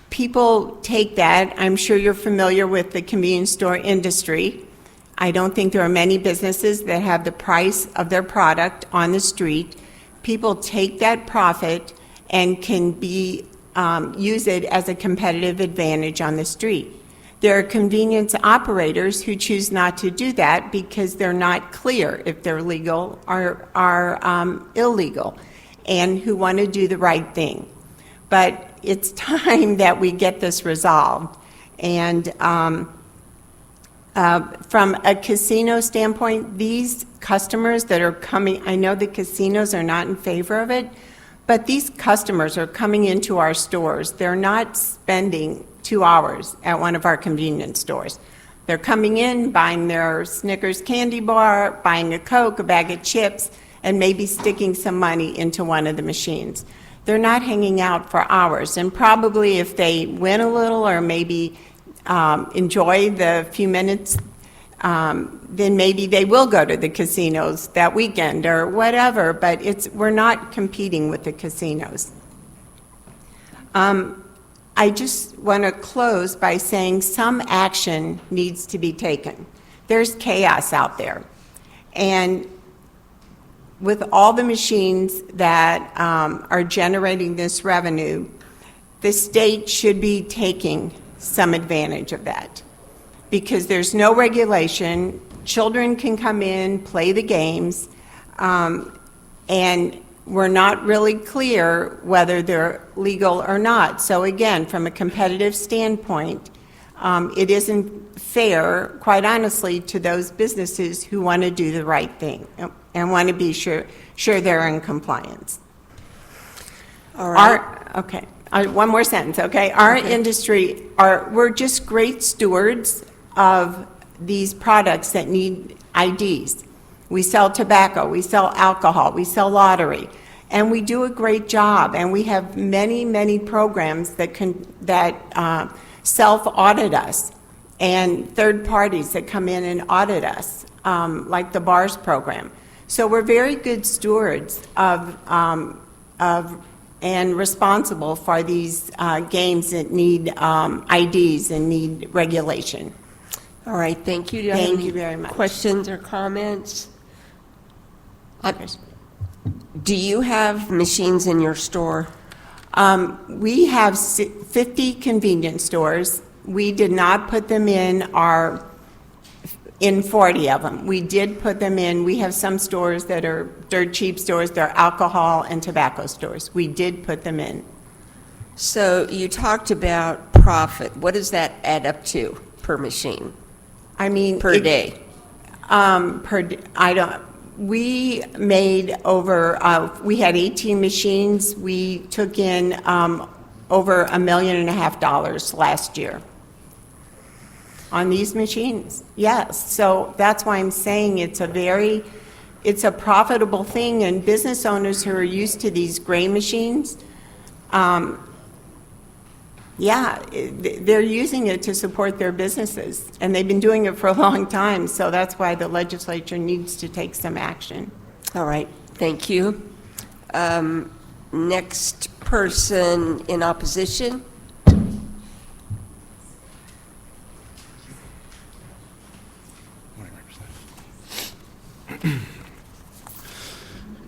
people take that. I'm sure you're familiar with the convenience store industry. I don't think there are many businesses that have the price of their product on the street. People take that profit and can use it as a competitive advantage on the street. There are convenience operators who choose not to do that because they're not clear if they're legal or are illegal, and who want to do the right thing. But it's time that we get this resolved. And from a casino standpoint, these customers that are coming, I know the casinos are not in favor of it, but these customers are coming into our stores. They're not spending 2 hours at one of our convenience stores. They're coming in, buying their Snickers candy bar, buying a Coke, a bag of chips, and maybe sticking some money into one of the machines. They're not hanging out for hours. And probably if they win a little or maybe enjoy the few minutes, then maybe they will go to the casinos that weekend or whatever, but we're not competing with the casinos. I just want to close by saying some action needs to be taken. There's chaos out there. And with all the machines that are generating this revenue, the state should be taking some advantage of that. Because there's no regulation, children can come in, play the games, and we're not really clear whether they're legal or not. So again, from a competitive standpoint, It isn't fair, quite honestly, to those businesses who want to do the right thing and want to be sure they're in compliance. All right. Okay, one more sentence, okay? Our industry, we're just great stewards of these products that need IDs. We sell tobacco, we sell alcohol, we sell lottery, and we do a great job. And we have many, many programs that self-audit us, and third parties that come in and audit us, like the BARS program. So we're very good stewards of and responsible for these games that need IDs and need regulation. All right, thank you. Do you have Thank any you very much. questions or comments? Do you have machines in your store? We have 50 convenience stores. We did not put them in 40 of them. We did put them in. We have some stores that are dirt cheap stores. They're alcohol and tobacco stores. We did put them in. So you talked about profit. What does that add up to per machine, I mean, per day? We made over, we had 18 machines. We took in over $1.5 million last year on these machines. Yes, so that's why I'm saying it's a profitable thing, and business owners who are used to these gray machines, they're using it to support their businesses, and they've been doing it for a long time, so that's why the legislature needs to take some action. All right, thank you. Next person in opposition?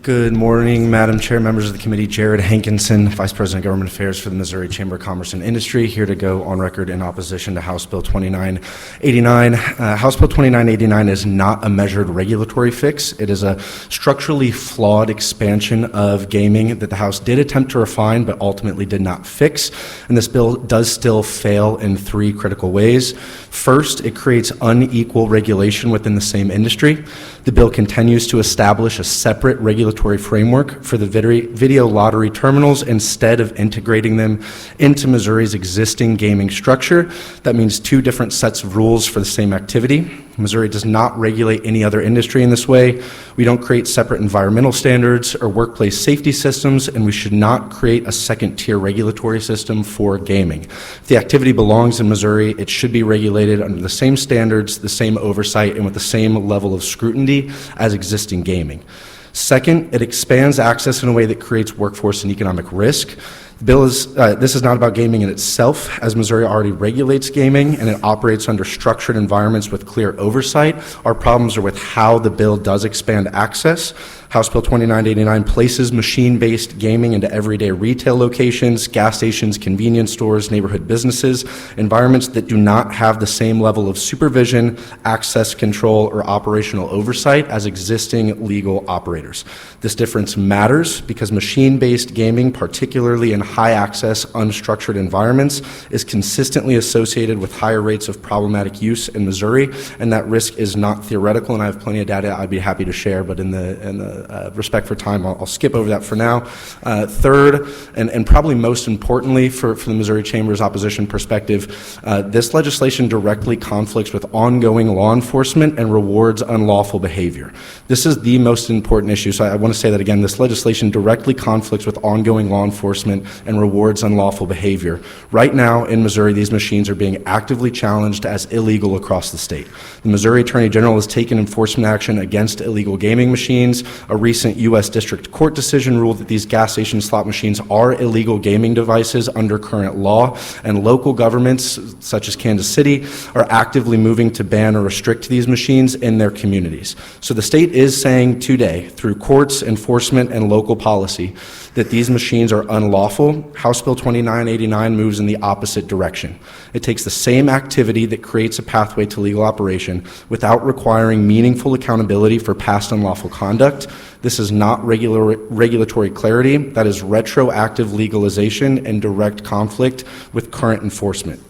Good morning, Madam Chair, members of the committee. Jared Hankinson, Vice President of Government Affairs for the Missouri Chamber of Commerce and Industry, here to go on record in opposition to House Bill 2989. House Bill 2989 is not a measured regulatory fix. It is a structurally flawed expansion of gaming that the House did attempt to refine but ultimately did not fix. And this bill does still fail in 3 critical ways. First, it creates unequal regulation within the same industry. The bill continues to establish a separate regulatory framework for the video lottery terminals instead of integrating them into Missouri's existing gaming structure. That means 2 different sets of rules for the same activity. Missouri does not regulate any other industry in this way. We don't create separate environmental standards or workplace safety systems, and we should not create a second-tier regulatory system for gaming. If the activity belongs in Missouri, it should be regulated under the same standards, the same oversight, and with the same level of scrutiny as existing gaming. Second, it expands access in a way that creates workforce and economic risk. The bill this is not about gaming in itself, as Missouri already regulates gaming and it operates under structured environments with clear oversight. Our problems are with how the bill does expand access. House Bill 2989 places machine-based gaming into everyday retail locations, gas stations, convenience stores, neighborhood businesses, environments that do not have the same level of supervision, access control, or operational oversight as existing legal operators. This difference matters because machine-based gaming, particularly in high-access, unstructured environments, is consistently associated with higher rates of problematic use in Missouri, and that risk is not theoretical, and I have plenty of data I'd be happy to share, but in the respect for time, I'll skip over that for now. Third, and probably most importantly for the Missouri Chamber's opposition perspective, this legislation directly conflicts with ongoing law enforcement and rewards unlawful behavior. This is the most important issue, so I want to say that again. This legislation directly conflicts with ongoing law enforcement and rewards unlawful behavior. Right now in Missouri, these machines are being actively challenged as illegal across the state. The Missouri Attorney General has taken enforcement action against illegal gaming machines. A recent U.S. District Court decision ruled that these gas station slot machines are illegal gaming devices under current law, and local governments, such as Kansas City, are actively moving to ban or restrict these machines in their communities. So the state is saying today, through courts, enforcement, and local policy, that these machines are unlawful. House Bill 2989 moves in the opposite direction. It takes the same activity that creates a pathway to legal operation without requiring meaningful accountability for past unlawful conduct. This is not regulatory clarity. That is retroactive legalization and direct conflict with current enforcement.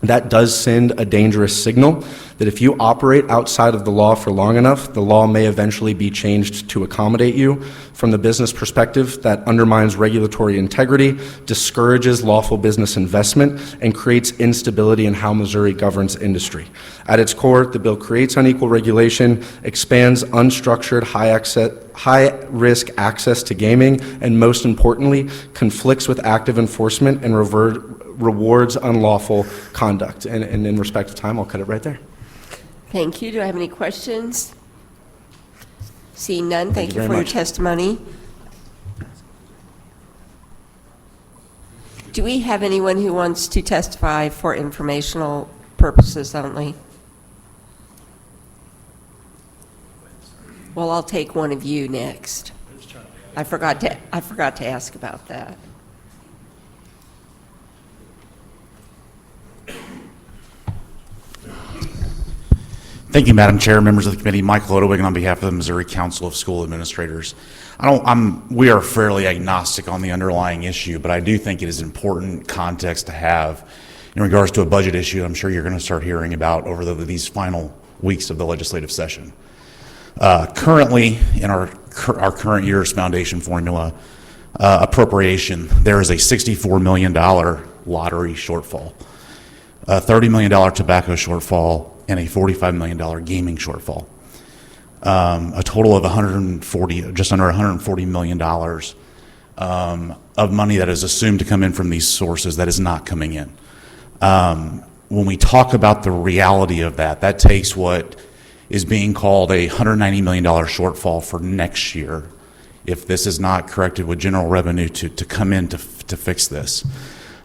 That does send a dangerous signal that if you operate outside of the law for long enough, the law may eventually be changed to accommodate you. From the business perspective, that undermines regulatory integrity, discourages lawful business investment, and creates instability in how Missouri governs industry. At its core, the bill creates unequal regulation, expands unstructured, high-risk access to gaming, and most importantly, conflicts with active enforcement and rewards unlawful conduct. And in respect of time, I'll cut it right there. Thank you. Do I have any questions? Seeing none, thank you you very for your much. testimony. Do we have anyone who wants to testify for informational purposes only? Well, I'll take one of you next. I forgot to ask about that. Thank you, Madam Chair, members of the committee. Michael Odewig on behalf of the Missouri Council of School Administrators. We are fairly agnostic on the underlying issue, but I do think it is important context to have in regards to a budget issue I'm sure you're going to start hearing about over these final weeks of the legislative session. Currently, in our current year's foundation formula appropriation, there is a $64 million lottery shortfall, a $30 million tobacco shortfall, and a $45 million gaming shortfall. A total of just under $140 million of money that is assumed to come in from these sources that is not coming in. When we talk about the reality of that, that takes what is being called a $190 million shortfall for next year, if this is not corrected with general revenue to come in to fix this.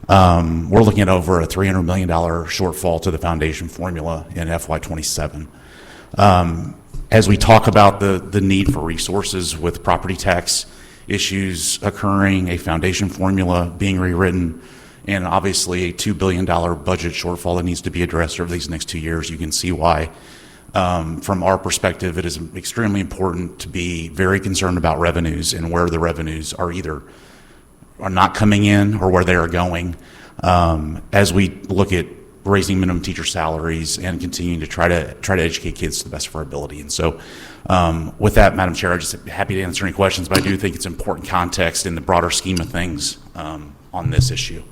We're looking at over a $300 million shortfall to the foundation formula in FY27. As we talk about the need for resources with property tax issues occurring, a foundation formula being rewritten, and obviously a $2 billion budget shortfall that needs to be addressed over these next 2 years, you can see why, from our perspective, it is extremely important to be very concerned about revenues and where the revenues are not coming in or where they are going, as we look at raising minimum teacher salaries and continuing to try to educate kids to the best of our ability. And so with that, Madam Chair, I'm just happy to answer any questions, but I do think it's important context in the broader scheme of things on this issue.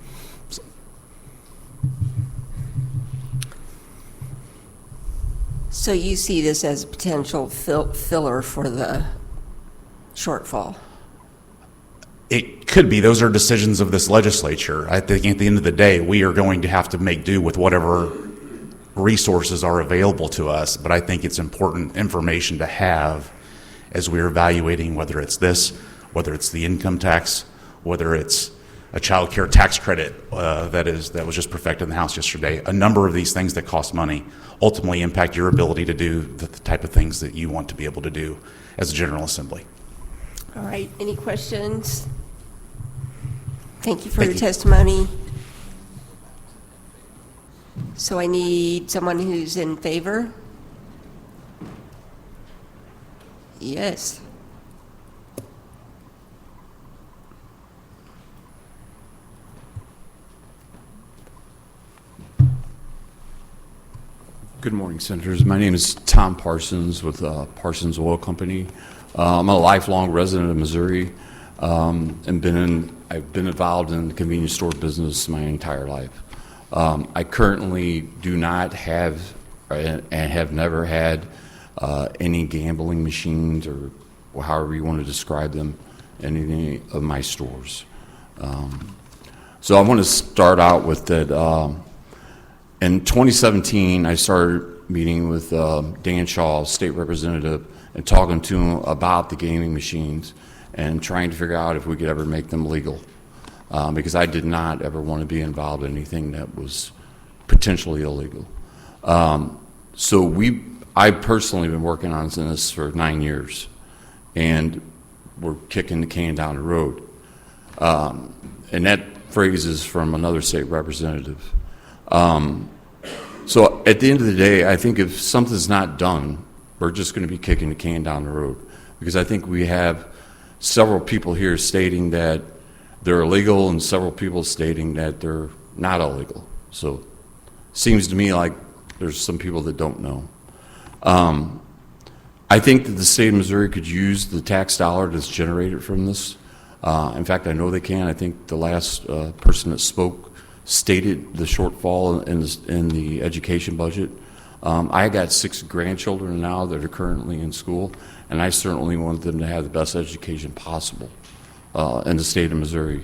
So you see this as a potential filler for the shortfall? It could be. Those are decisions of this legislature. I think at the end of the day, we are going to have to make do with whatever resources are available to us, but I think it's important information to have as we're evaluating whether it's this, whether it's the income tax, whether it's a child care tax credit that was just perfected in the House yesterday. A number of these things that cost money ultimately impact your ability to do the type of things that you want to be able to do as a General Assembly. All right, any questions? Thank you for your testimony. So I need someone who's in favor. Yes. Good morning, Senators. My name is Tom Parsons with Parsons Oil Company. I'm a lifelong resident of Missouri and I've been involved in the convenience store business my entire life. I currently do not have and have never had any gambling machines or however you want to describe them in any of my stores. So I want to start out with that. In 2017, I started meeting with Dan Shaw, state representative, and talking to him about the gaming machines and trying to figure out if we could ever make them legal. Because I did not ever want to be involved in anything that was potentially illegal. I personally been working on this for 9 years, and we're kicking the can down the road. And that phrase is from another state representative. So at the end of the day, I think if something's not done, we're just going to be kicking the can down the road. Because I think we have several people here stating that they're illegal and several people stating that they're not illegal. So seems to me like there's some people that don't know. I think that the state of Missouri could use the tax dollar that's generated from this. In fact, I know they can. I think the last person that spoke stated the shortfall in the education budget. I got 6 grandchildren now that are currently in school, and I certainly want them to have the best education possible in the state of Missouri.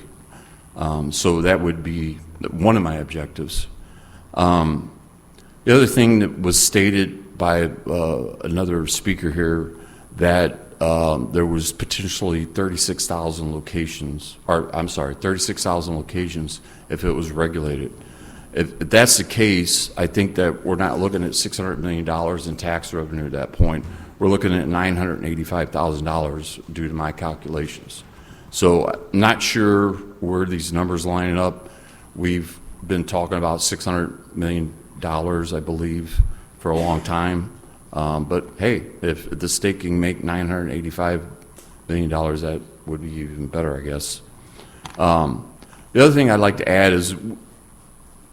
So that would be one of my objectives. The other thing that was stated by another speaker here, that there was potentially 36,000 locations, or I'm sorry, 36,000 locations if it was regulated. If that's the case, I think that we're not looking at $600 million in tax revenue at that point. We're looking at $985,000 due to my calculations. So I'm not sure where these numbers line up. We've been talking about $600 million, I believe, for a long time. But hey, if the state can make $985 million, that would be even better, I guess. The other thing I'd like to add is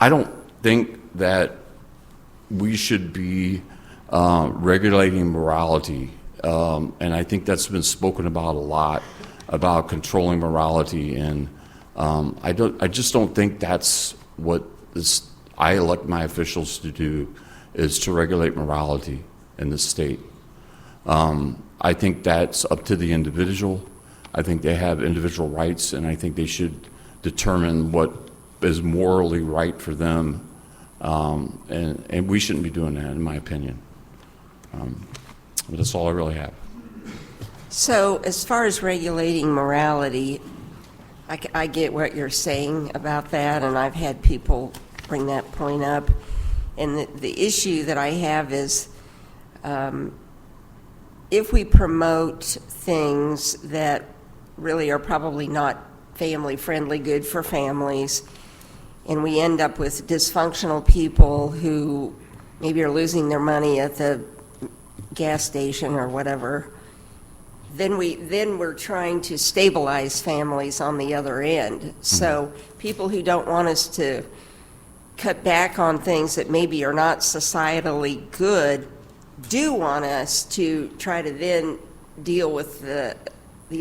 I don't think that we should be regulating morality. And I think that's been spoken about a lot, about controlling morality. And I just don't think that's what I elect my officials to do, is to regulate morality in the state. I think that's up to the individual. I think they have individual rights, and I think they should determine what is morally right for them. And we shouldn't be doing that, in my opinion. But that's all I really have. So as far as regulating morality, I get what you're saying about that, and I've had people bring that point up. And the issue that I have is if we promote things that really are probably not family-friendly, good for families, and we end up with dysfunctional people who maybe are losing their money at the gas station or whatever, then we're trying to stabilize families on the other end. So people who don't want us to cut back on things that maybe are not societally good do want us to try to then deal with the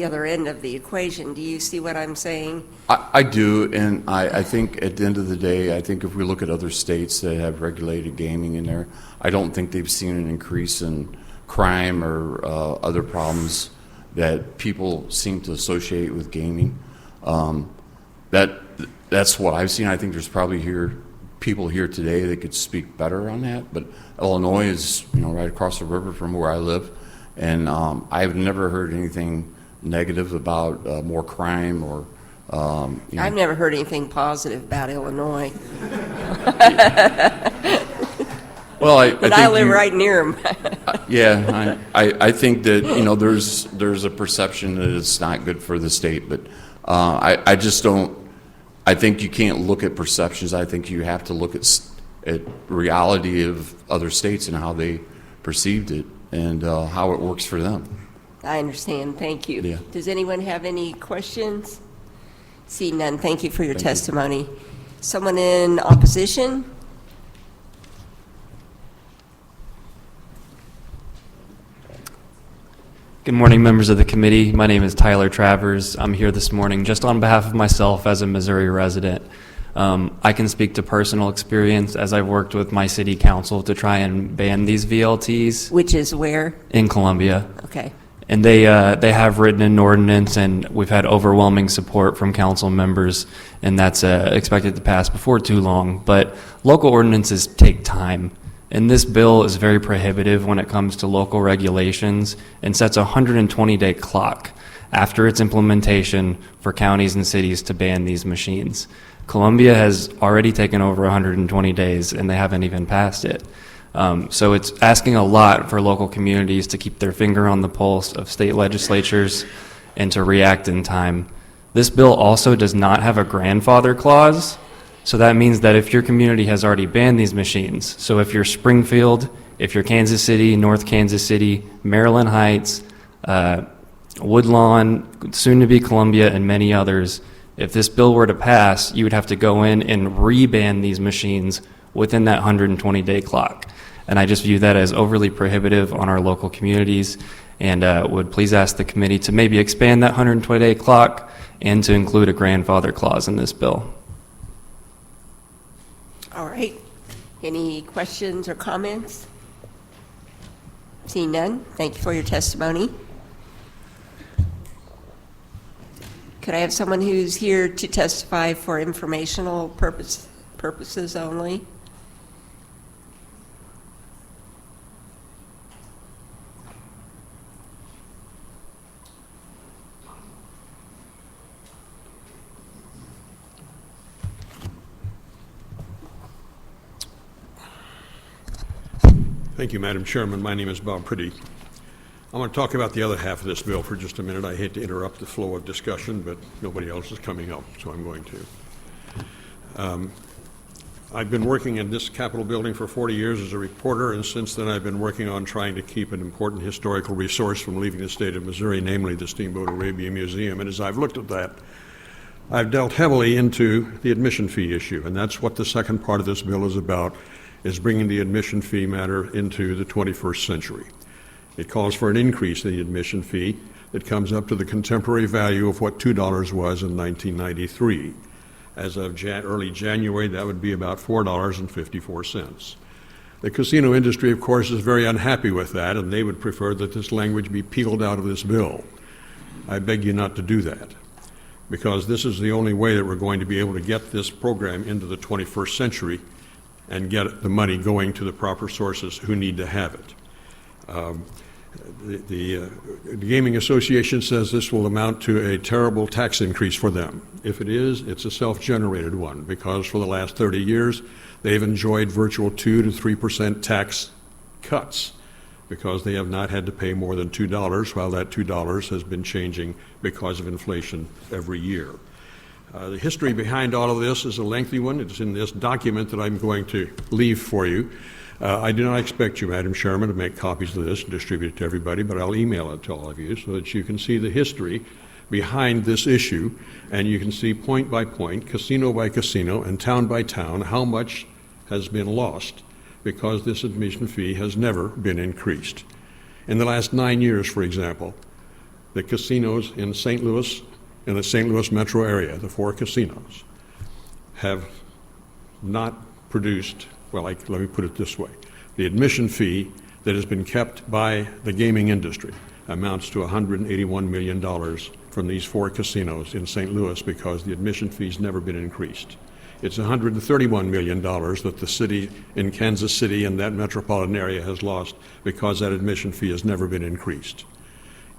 other end of the equation. Do you see what I'm saying? I do, and I think at the end of the day, I think if we look at other states that have regulated gaming in there, I don't think they've seen an increase in crime or other problems that people seem to associate with gaming. That's what I've seen. I think there's probably people here today that could speak better on that, but Illinois is right across the river from where I live, and I've never heard anything negative about more crime or I've never heard anything positive about Illinois. Well, I live right near them. Yeah, I think that there's a perception that it's not good for the state, but I just don't. I think you can't look at perceptions. I think you have to look at reality of other states and how they perceived it and how it works for them. I understand. Thank you. Yeah. Does anyone have any questions? See none. Thank you for your testimony. Someone in opposition? Good morning, members of the committee. My name is Tyler Travers. I'm here this morning just on behalf of myself as a Missouri resident. I can speak to personal experience as I've worked with my city council to try and ban these VLTs. Which is where? In Columbia. Okay. And they have written an ordinance, and we've had overwhelming support from council members, and that's expected to pass before too long. But local ordinances take time. And this bill is very prohibitive when it comes to local regulations and sets a 120-day clock after its implementation for counties and cities to ban these machines. Columbia has already taken over 120 days, and they haven't even passed it. So it's asking a lot for local communities to keep their finger on the pulse of state legislatures and to react in time. This bill also does not have a grandfather clause. So that means that if your community has already banned these machines, so if you're Springfield, if you're Kansas City, North Kansas City, Maryland Heights, Woodlawn, soon to be Columbia, and many others, if this bill were to pass, you would have to go in and re-ban these machines within that 120-day clock. And I just view that as overly prohibitive on our local communities, and would please ask the committee to maybe expand that 120-day clock and to include a grandfather clause in this bill. All right. Any questions or comments? Seeing none, thank you for your testimony. Could I have someone who's here to testify for informational purposes only? Thank you, Madam Chairman. My name is Bob Pretty. I want to talk about the other half of this bill for just a minute. I hate to interrupt the flow of discussion, but nobody else is coming up, so I'm going to. I've been working in this Capitol building for 40 years as a reporter, and since then I've been working on trying to keep an important historical resource from leaving the state of Missouri, namely the Steamboat Arabia Museum. And as I've looked at that, I've dealt heavily into the admission fee issue, and that's what the second part of this bill is about, is bringing the admission fee matter into the 21st century. It calls for an increase in the admission fee that comes up to the contemporary value of what $2 was in 1993. As of early January, that would be about $4.54. The casino industry, of course, is very unhappy with that, and they would prefer that this language be peeled out of this bill. I beg you not to do that, because this is the only way that we're going to be able to get this program into the 21st century and get the money going to the proper sources who need to have it. The Gaming Association says this will amount to a terrible tax increase for them. If it is, it's a self-generated one, because for the last 30 years, they've enjoyed virtual 2 to 3% tax cuts, because they have not had to pay more than $2, while that $2 has been changing because of inflation every year. The history behind all of this is a lengthy one. It's in this document that I'm going to leave for you. I do not expect you, Madam Chairman, to make copies of this and distribute it to everybody, but I'll email it to all of you so that you can see the history behind this issue, and you can see point by point, casino by casino, and town by town, how much has been lost because this admission fee has never been increased. In the last 9 years, for example, the casinos in St. Louis, in the St. Louis metro area, the 4 casinos, have not produced, well, let me put it this way. The admission fee that has been kept by the gaming industry amounts to $181 million from these 4 casinos in St. Louis, because the admission fee's never been increased. It's $131 million that the city in Kansas City and that metropolitan area has lost because that admission fee has never been increased.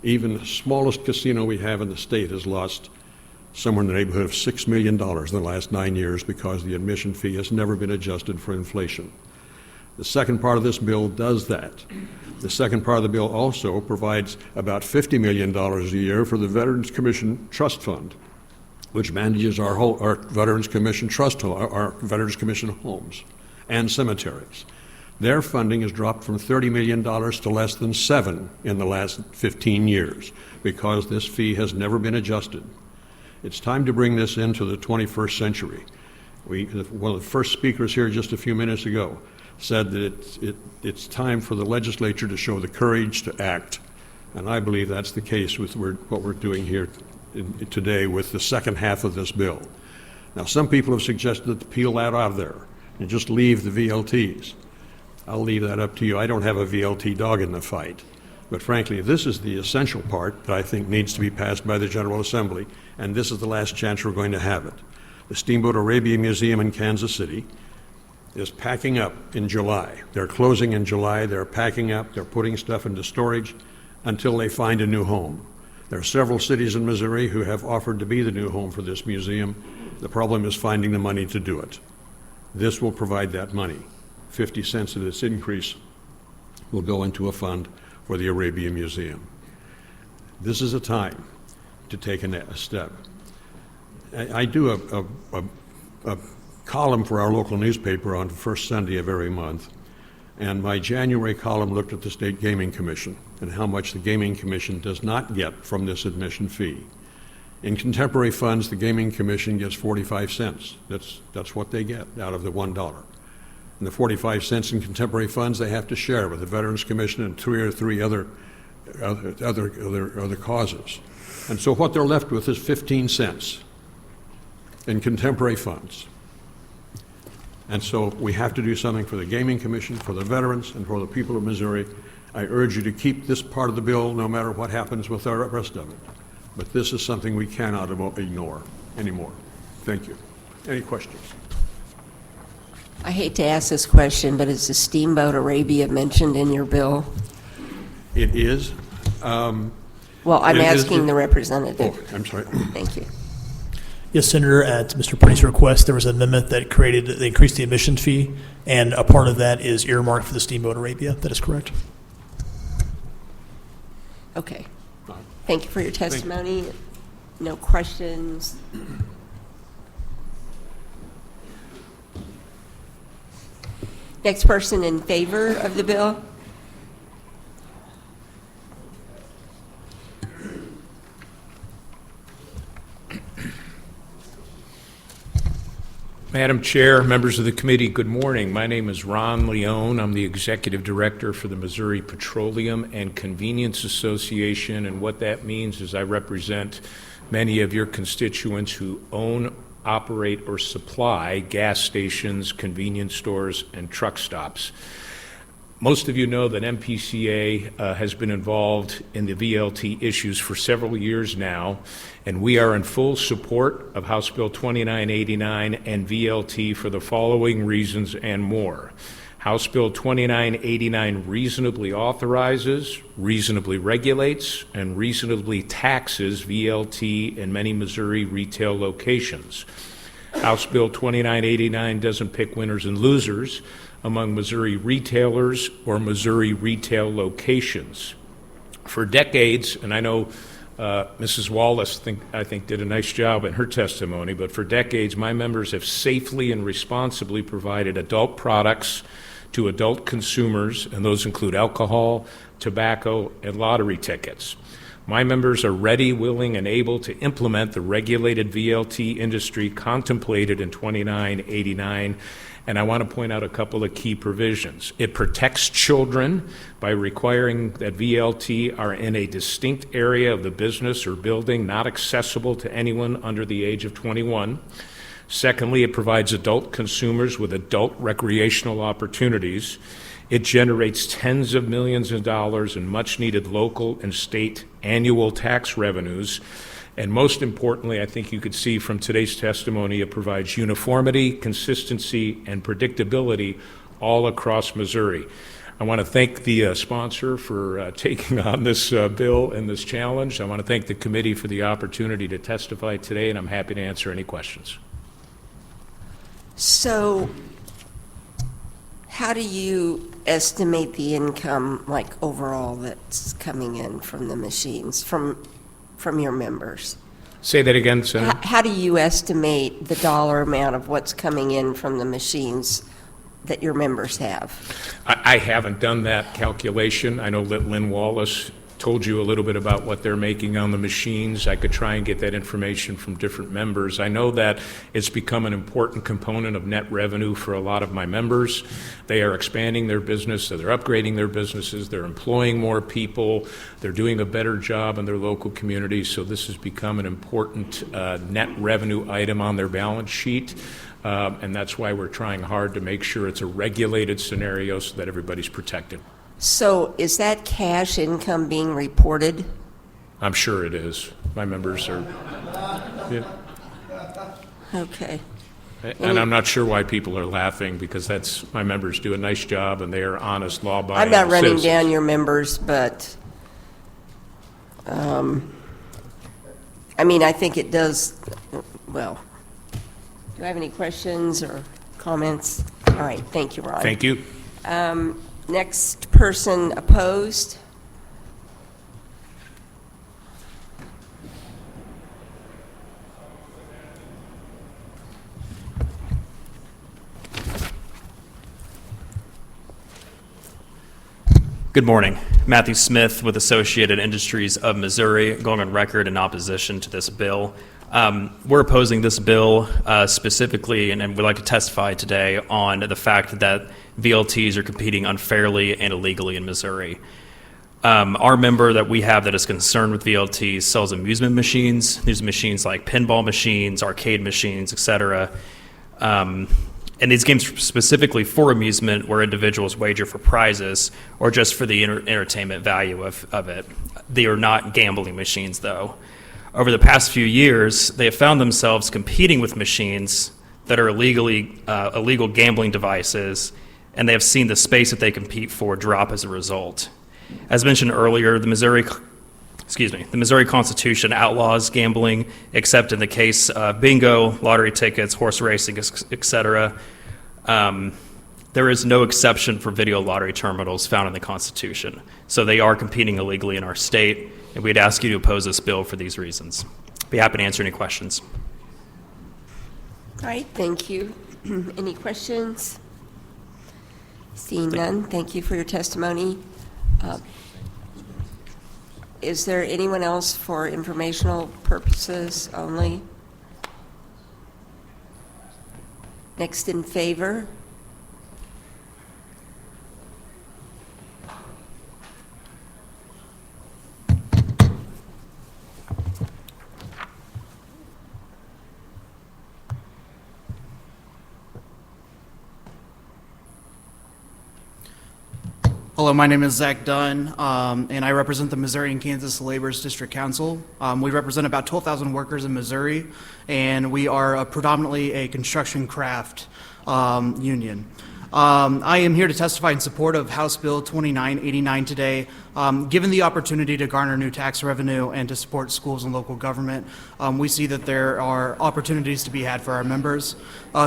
Even the smallest casino we have in the state has lost somewhere in the neighborhood of $6 million in the last 9 years because the admission fee has never been adjusted for inflation. The second part of this bill does that. The second part of the bill also provides about $50 million a year for the Veterans Commission Trust Fund, which manages our Veterans Commission Trust, our Veterans Commission homes and cemeteries. Their funding has dropped from $30 million to less than $7 million in the last 15 years because this fee has never been adjusted. It's time to bring this into the 21st century. One of the first speakers here just a few minutes ago said that it's time for the legislature to show the courage to act, and I believe that's the case with what we're doing here today with the second half of this bill. Now, some people have suggested to peel that out of there and just leave the VLTs. I'll leave that up to you. I don't have a VLT dog in the fight. But frankly, this is the essential part that I think needs to be passed by the General Assembly, and this is the last chance we're going to have it. The Steamboat Arabia Museum in Kansas City is packing up in July. They're closing in July. They're packing up. They're putting stuff into storage until they find a new home. There are several cities in Missouri who have offered to be the new home for this museum. The problem is finding the money to do it. This will provide that money. 50 cents of this increase will go into a fund for the Arabia Museum. This is a time to take a step. I do a column for our local newspaper on the first Sunday of every month, and my January column looked at the State Gaming Commission and how much the Gaming Commission does not get from this admission fee. In contemporary funds, the Gaming Commission gets 45 cents. That's what they get out of the $1. And the 45 cents in contemporary funds, they have to share with the Veterans Commission and two or three other causes. And so what they're left with is 15 cents in contemporary funds. And so we have to do something for the Gaming Commission, for the veterans, and for the people of Missouri. I urge you to keep this part of the bill no matter what happens with the rest of it. But this is something we cannot ignore anymore. Thank you. Any questions? I hate to ask this question, but is the Steamboat Arabia mentioned in your bill? It is. Well, I'm asking the representative. Oh, I'm sorry. Thank you. Yes, Senator, at Mr. Purdy's request, there was an amendment that increased the admission fee, and a part of that is earmarked for the Steamboat Arabia. That is correct. Okay. Thank you for your testimony. No questions. Next person in favor of the bill? Madam Chair, members of the committee, good morning. My name is Ron Leone. I'm the Executive Director for the Missouri Petroleum and Convenience Association, and what that means is I represent many of your constituents who own, operate, or supply gas stations, convenience stores, and truck stops. Most of you know that MPCA has been involved in the VLT issues for several years now, and we are in full support of House Bill 2989 and VLT for the following reasons and more. House Bill 2989 reasonably authorizes, reasonably regulates, and reasonably taxes VLT in many Missouri retail locations. House Bill 2989 doesn't pick winners and losers among Missouri retailers or Missouri retail locations. For decades, and I know Mrs. Wallace, I think, did a nice job in her testimony, but for decades, my members have safely and responsibly provided adult products to adult consumers, and those include alcohol, tobacco, and lottery tickets. My members are ready, willing, and able to implement the regulated VLT industry contemplated in 2989, and I want to point out a couple of key provisions. It protects children by requiring that VLT are in a distinct area of the business or building not accessible to anyone under the age of 21. Secondly, it provides adult consumers with adult recreational opportunities. It generates tens of millions of dollars in much-needed local and state annual tax revenues. And most importantly, I think you could see from today's testimony, it provides uniformity, consistency, and predictability all across Missouri. I want to thank the sponsor for taking on this bill and this challenge. I want to thank the committee for the opportunity to testify today, and I'm happy to answer any questions. So, how do you estimate the income, like overall, that's coming in from the machines, from your members? Say that again, Senator. How do you estimate the dollar amount of what's coming in from the machines that your members have? I haven't done that calculation. I know that Lynn Wallace told you a little bit about what they're making on the machines. I could try and get that information from different members. I know that it's become an important component of net revenue for a lot of my members. They are expanding their business, so they're upgrading their businesses, they're employing more people, they're doing a better job in their local communities, so this has become an important net revenue item on their balance sheet. And that's why we're trying hard to make sure it's a regulated scenario so that everybody's protected. So is that cash income being reported? I'm sure it is. My members are. Yeah. Okay. And I'm not sure why people are laughing, because that's, my members do a nice job and they are honest, law-abiding I'm not running citizens. down your members, but I mean, I think it does, well, do I have any questions or comments? All right, thank you, Ron. Thank you. Next person opposed? Good morning. Matthew Smith with Associated Industries of Missouri, going on record in opposition to this bill. We're opposing this bill specifically, and we'd like to testify today on the fact that VLTs are competing unfairly and illegally in Missouri. Our member that we have that is concerned with VLTs sells amusement machines. These machines like pinball machines, arcade machines, etc. And these games specifically for amusement where individuals wager for prizes or just for the entertainment value of it. They are not gambling machines, though. Over the past few years, they have found themselves competing with machines that are illegal gambling devices, and they have seen the space that they compete for drop as a result. As mentioned earlier, the Missouri Constitution outlaws gambling, except in the case of bingo, lottery tickets, horse racing, etc. There is no exception for video lottery terminals found in the Constitution. So they are competing illegally in our state, and we'd ask you to oppose this bill for these reasons. Be happy to answer any questions. All right, thank you. Any questions? Seeing none, thank you for your testimony. Is there anyone else for informational purposes only? Next in favor? Hello, my name is Zach Dunn, and I represent the Missouri and Kansas Laborers District Council. We represent about 12,000 workers in Missouri, and we are predominantly a construction craft union. I am here to testify in support of House Bill 2989 today. Given the opportunity to garner new tax revenue and to support schools and local government, we see that there are opportunities to be had for our members.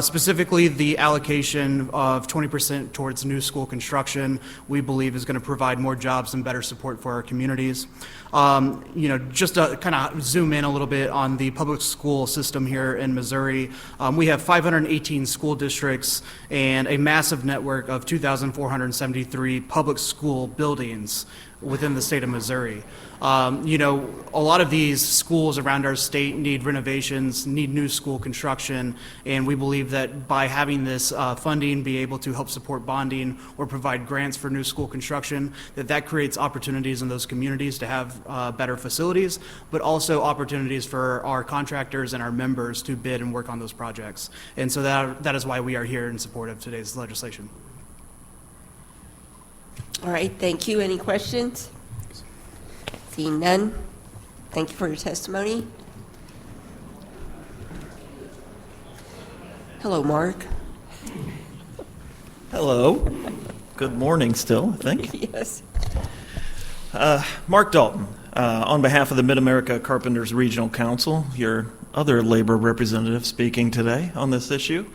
Specifically, the allocation of 20% towards new school construction, we believe is going to provide more jobs and better support for our communities. Just to kind of zoom in a little bit on the public school system here in Missouri, we have 518 school districts and a massive network of 2,473 public school buildings within the state of Missouri. A lot of these schools around our state need renovations, need new school construction, and we believe that by having this funding be able to help support bonding or provide grants for new school construction, that creates opportunities in those communities to have better facilities, but also opportunities for our contractors and our members to bid and work on those projects. And so that is why we are here in support of today's legislation. All right, thank you. Any questions? Seeing none, thank you for your testimony. Hello, Mark. Hello. Good morning still, I think. Yes. Mark Dalton, on behalf of the Mid-America Carpenters Regional Council, your other labor representative speaking today on this issue.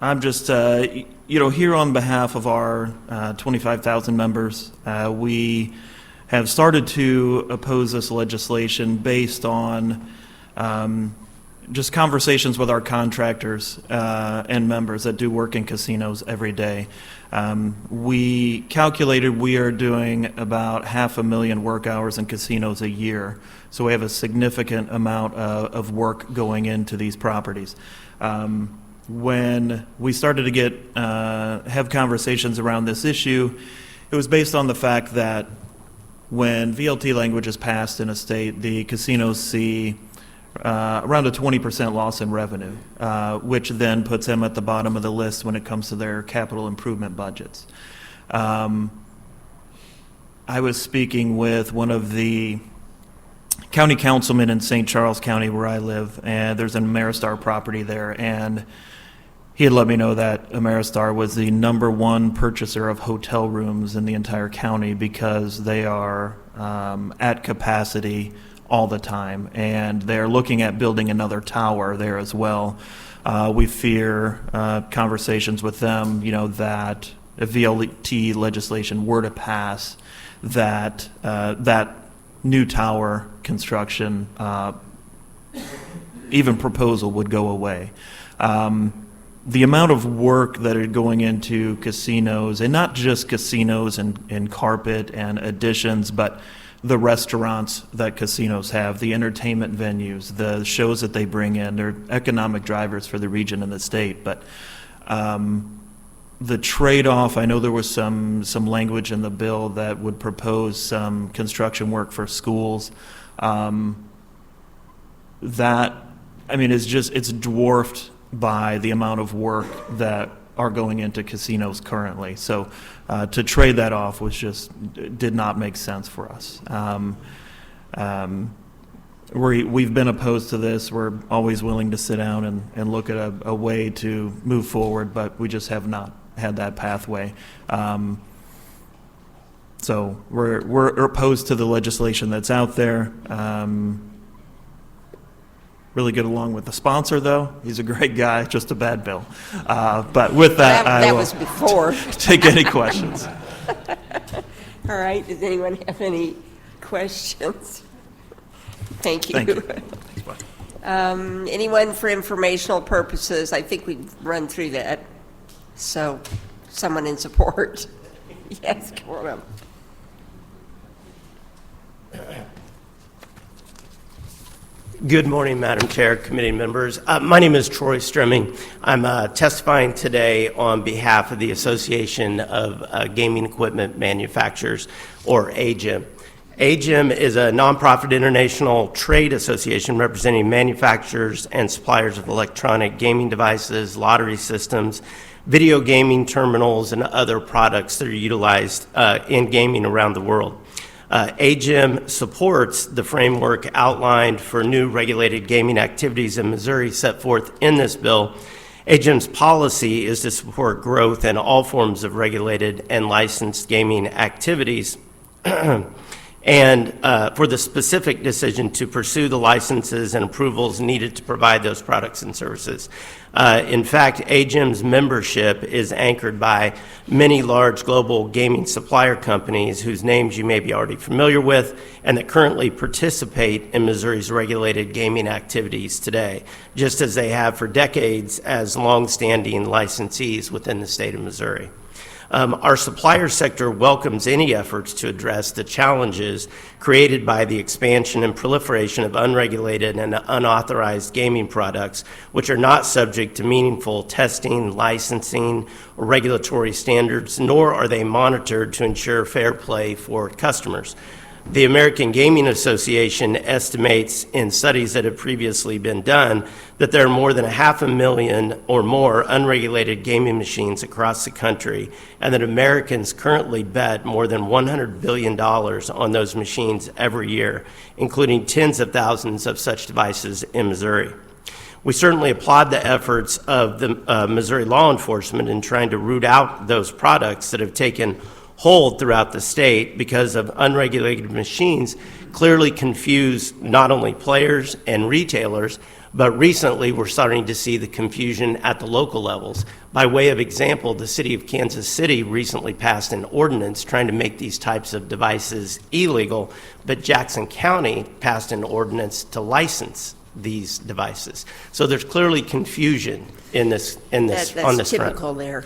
I'm just, here on behalf of our 25,000 members. We have started to oppose this legislation based on just conversations with our contractors and members that do work in casinos every day. We calculated we are doing about 500,000 work hours in casinos a year, so we have a significant amount of work going into these properties. When we started to have conversations around this issue, it was based on the fact that when VLT language is passed in a state, the casinos see around a 20% loss in revenue, which then puts them at the bottom of the list when it comes to their capital improvement budgets. I was speaking with one of the county councilmen in St. Charles County where I live, and there's an Ameristar property there, and he had let me know that Ameristar was the #1 purchaser of hotel rooms in the entire county because they are at capacity all the time, and they're looking at building another tower there as well. We fear conversations with them, that if VLT legislation were to pass, that that new tower construction, even proposal, would go away. the amount of work that are going into casinos, and not just casinos and carpet and additions, but the restaurants that casinos have, the entertainment venues, the shows that they bring in, they're economic drivers for the region and the state. But the trade-off, I know there was some language in the bill that would propose some construction work for schools. That, I mean, it's dwarfed by the amount of work that are going into casinos currently. So to trade that off did not make sense for us. We've been opposed to this. We're always willing to sit down and look at a way to move forward, but we just have not had that pathway. So we're opposed to the legislation that's out there. Really get along with the sponsor, though. He's a great guy, just a bad bill. But with that, I will was before. take any questions. All right, does anyone have any questions? Thank you. Thank you. Anyone for informational purposes? I think we've run through that. So, someone in support? Yes, come on up. Good morning, Madam Chair, committee members. My name is Troy Stremming. I'm testifying today on behalf of the Association of Gaming Equipment Manufacturers, or AGEM. AGEM is a nonprofit international trade association representing manufacturers and suppliers of electronic gaming devices, lottery systems, video gaming terminals, and other products that are utilized in gaming around the world. AGEM supports the framework outlined for new regulated gaming activities in Missouri set forth in this bill. AGEM's policy is to support growth in all forms of regulated and licensed gaming activities and for the specific decision to pursue the licenses and approvals needed to provide those products and services. In fact, AGEM's membership is anchored by many large global gaming supplier companies whose names you may be already familiar with and that currently participate in Missouri's regulated gaming activities today, just as they have for decades as longstanding licensees within the state of Missouri. Our supplier sector welcomes any efforts to address the challenges created by the expansion and proliferation of unregulated and unauthorized gaming products, which are not subject to meaningful testing, licensing, or regulatory standards, nor are they monitored to ensure fair play for customers. The American Gaming Association estimates in studies that have previously been done that there are more than 500,000 or more unregulated gaming machines across the country, and that Americans currently bet more than $100 billion on those machines every year, including tens of thousands of such devices in Missouri. We certainly applaud the efforts of the Missouri law enforcement in trying to root out those products that have taken hold throughout the state because of unregulated machines clearly confuse not only players and retailers, but recently we're starting to see the confusion at the local levels. By way of example, the city of Kansas City recently passed an ordinance trying to make these types of devices illegal, but Jackson County passed an ordinance to license these devices. So there's clearly confusion in this on this front. That's typical there.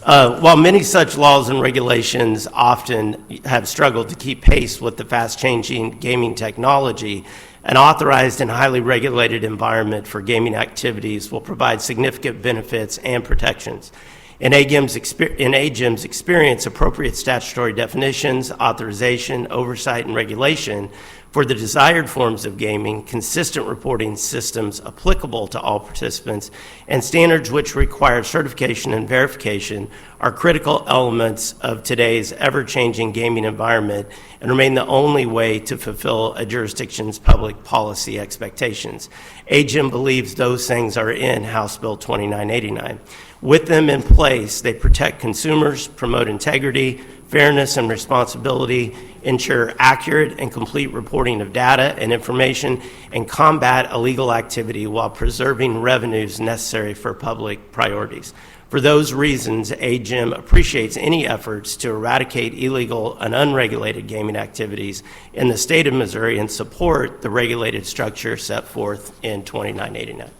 While many such laws and regulations often have struggled to keep pace with the fast-changing gaming technology, an authorized and highly regulated environment for gaming activities will provide significant benefits and protections. In AGEM's experience, appropriate statutory definitions, authorization, oversight, and regulation for the desired forms of gaming, consistent reporting systems applicable to all participants, and standards which require certification and verification are critical elements of today's ever-changing gaming environment and remain the only way to fulfill a jurisdiction's public policy expectations. AGEM believes those things are in House Bill 2989. With them in place, they protect consumers, promote integrity, fairness, and responsibility, ensure accurate and complete reporting of data and information, and combat illegal activity while preserving revenues necessary for public priorities. For those reasons, AGEM appreciates any efforts to eradicate illegal and unregulated gaming activities in the state of Missouri and support the regulated structure set forth in 2989.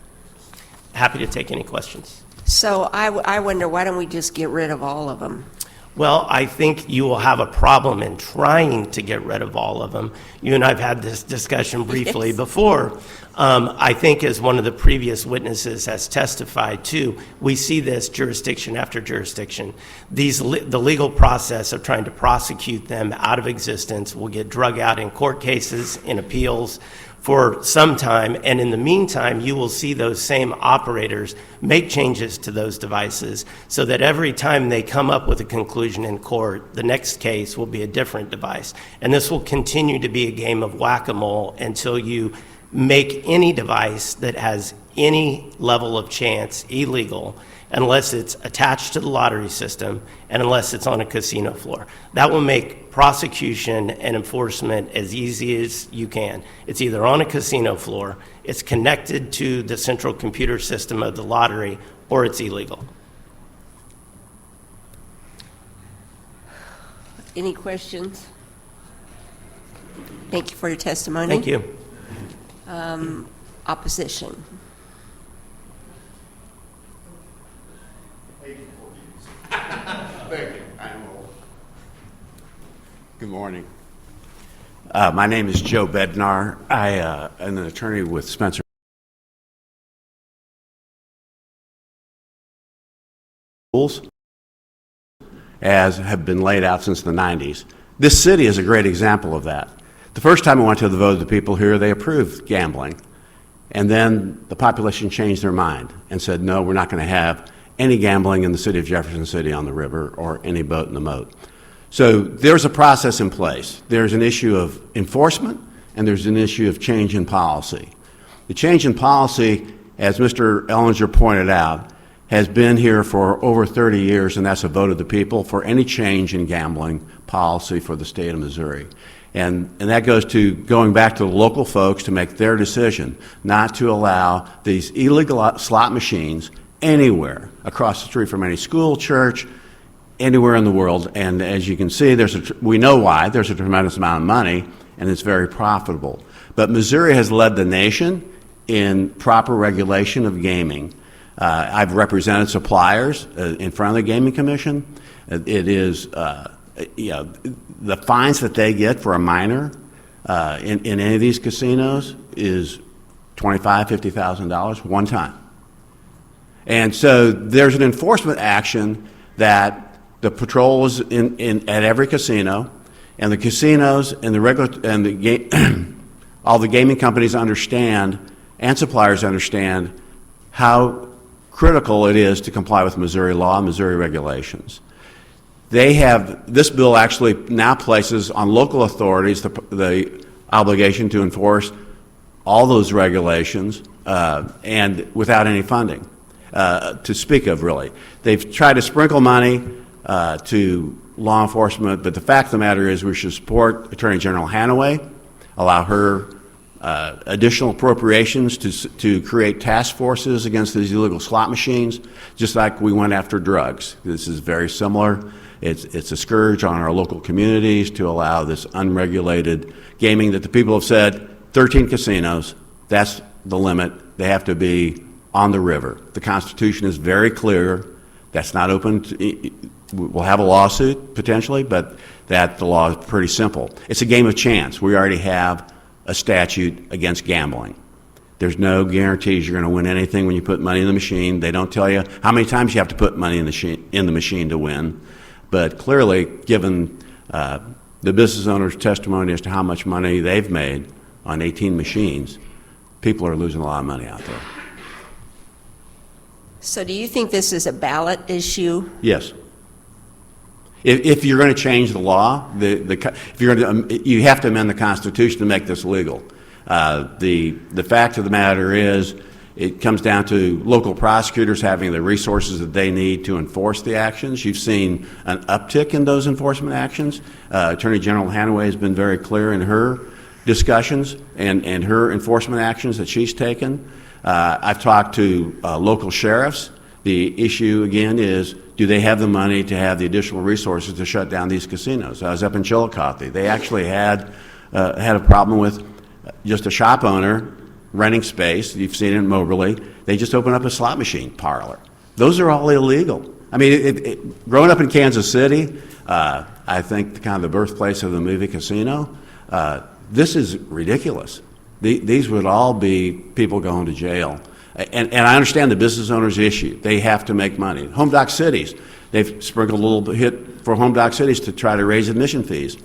happy to take any questions. So I wonder, why don't we just get rid of all of them? Well, I think you will have a problem in trying to get rid of all of them. You and I have had this discussion briefly before. I think, as one of the previous witnesses has testified to, we see this jurisdiction after jurisdiction. The legal process of trying to prosecute them out of existence will get drug out in court cases, in appeals, for some time, and in the meantime, you will see those same operators make changes to those devices so that every time they come up with a conclusion in court, the next case will be a different device. And this will continue to be a game of whack-a-mole until you make any device that has any level of chance illegal, unless it's attached to the lottery system and unless it's on a casino floor. That will make prosecution and enforcement as easy as you can. It's either on a casino floor, it's connected to the central computer system of the lottery, or it's illegal. Any questions? Thank you for your testimony. Thank you. Opposition. Thank you. I am old. Good morning. My name is Joe Bednar. I am an attorney with Spencer. Rules as have been laid out since the 90s. This city is a great example of that. The first time I went to the vote of the people here, they approved gambling. And then the population changed their mind and said, no, we're not going to have any gambling in the city of Jefferson City on the river or any boat in the moat. So there's a process in place. There's an issue of enforcement and there's an issue of change in policy. The change in policy, as Mr. Ellinger pointed out, has been here for over 30 years, and that's a vote of the people for any change in gambling policy for the state of Missouri. And that goes to going back to the local folks to make their decision not to allow these illegal slot machines anywhere across the street from any school, church, anywhere in the world. And as you can see, we know why. There's a tremendous amount of money, and it's very profitable. But Missouri has led the nation in proper regulation of gaming. I've represented suppliers in front of the Gaming Commission. It is, the fines that they get for a minor in any of these casinos is $25,000, $50,000 one time. And so there's an enforcement action that the patrol is at every casino, and the casinos and all the gaming companies understand and suppliers understand how critical it is to comply with Missouri law and Missouri regulations. This bill actually now places on local authorities the obligation to enforce all those regulations and without any funding to speak of, really. They've tried to sprinkle money to law enforcement, but the fact of the matter is we should support Attorney General Hanaway, allow her additional appropriations to create task forces against these illegal slot machines, just like we went after drugs. This is very similar. It's a scourge on our local communities to allow this unregulated gaming that the people have said, 13 casinos, that's the limit. They have to be on the river. The Constitution is very clear. That's not open to, we'll have a lawsuit potentially, but the law is pretty simple. It's a game of chance. We already have a statute against gambling. There's no guarantees you're going to win anything when you put money in the machine. They don't tell you how many times you have to put money in the machine to win. But clearly, given the business owner's testimony as to how much money they've made on 18 machines, people are losing a lot of money out there. So do you think this is a ballot issue? Yes. If you're going to change the law, if you're going to, you have to amend the Constitution to make this legal. The fact of the matter is, it comes down to local prosecutors having the resources that they need to enforce the actions. You've seen an uptick in those enforcement actions. Attorney General Hanaway has been very clear in her discussions and her enforcement actions that she's taken. I've talked to local sheriffs. The issue, again, is do they have the money to have the additional resources to shut down these casinos? I was up in Chillicothe. They actually had a problem with just a shop owner renting space. You've seen it in Moberly. They just open up a slot machine parlor. Those are all illegal. I mean, growing up in Kansas City, I think kind of the birthplace of the movie Casino, this is ridiculous. These would all be people going to jail. And I understand the business owner's issue. They have to make money. Home dock cities, they've sprinkled a little hit for home dock cities to try to raise admission fees.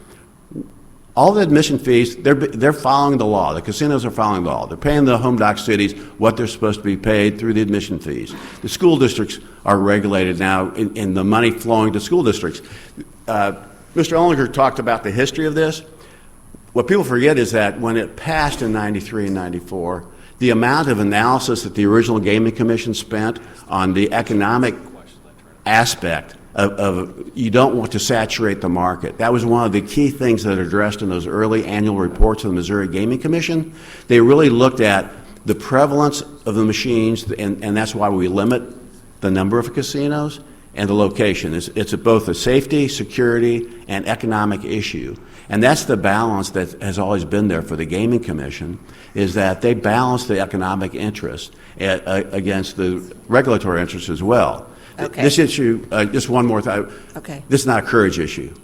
All the admission fees, they're following the law. The casinos are following the law. They're paying the home dock cities what they're supposed to be paid through the admission fees. The school districts are regulated now in the money flowing to school districts. Mr. Ollinger talked about the history of this. What people forget is that when it passed in 93 and 94, the amount of analysis that the original Gaming Commission spent on the economic aspect of you don't want to saturate the market. That was one of the key things that are addressed in those early annual reports of the Missouri Gaming Commission. They really looked at the prevalence of the machines, and that's why we limit the number of casinos and the location. It's both a safety, security, and economic issue. And that's the balance that has always been there for the Gaming Commission, is that they balance the economic interest against the regulatory interest as well. Okay. This issue, just one more thing. Okay. This is not a courage issue.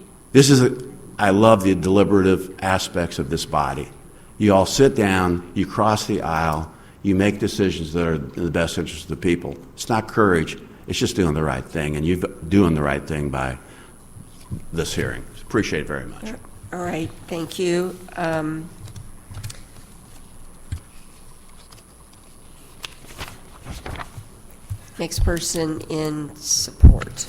I love the deliberative aspects of this body. You all sit down, you cross the aisle, you make decisions that are in the best interest of the people. It's not courage, it's just doing the right thing, and you're doing the right thing by this hearing. Appreciate it very much. All right, thank you. Next person in support.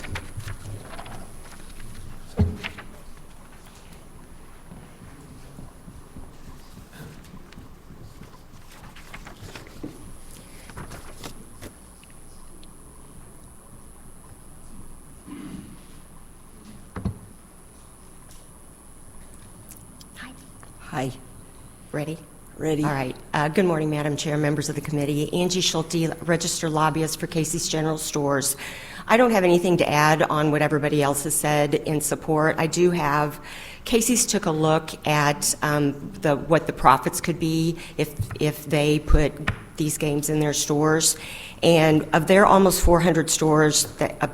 Hi. Ready? Ready. All right. Good morning, Madam Chair, members of the committee. Angie Schulte, registered lobbyist for Casey's General Stores. I don't have anything to add on what everybody else has said in support. I do have, Casey's took a look at what the profits could be if they put these games in their stores. And of their almost 400 stores,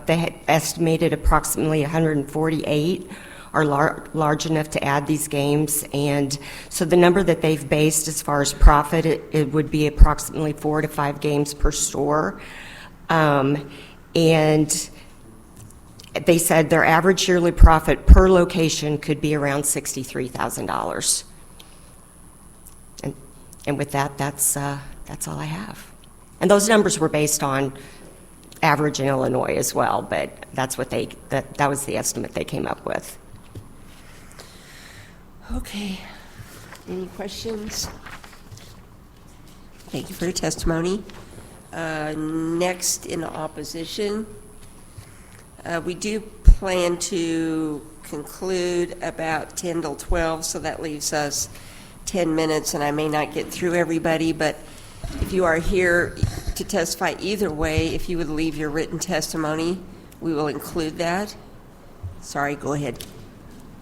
they had estimated approximately 148 are large enough to add these games. And so the number that they've based as far as profit, it would be approximately 4 to 5 games per store. And they said their average yearly profit per location could be around $63,000. And with that, that's all I have. And those numbers were based on average in Illinois as well, but that's what that was the estimate they came up with. Okay. Any questions? Thank you for your testimony. Next in opposition, we do plan to conclude about 10 till 12, so that leaves us 10 minutes, and I may not get through everybody, but if you are here to testify either way, if you would leave your written testimony, we will include that. Sorry, go ahead.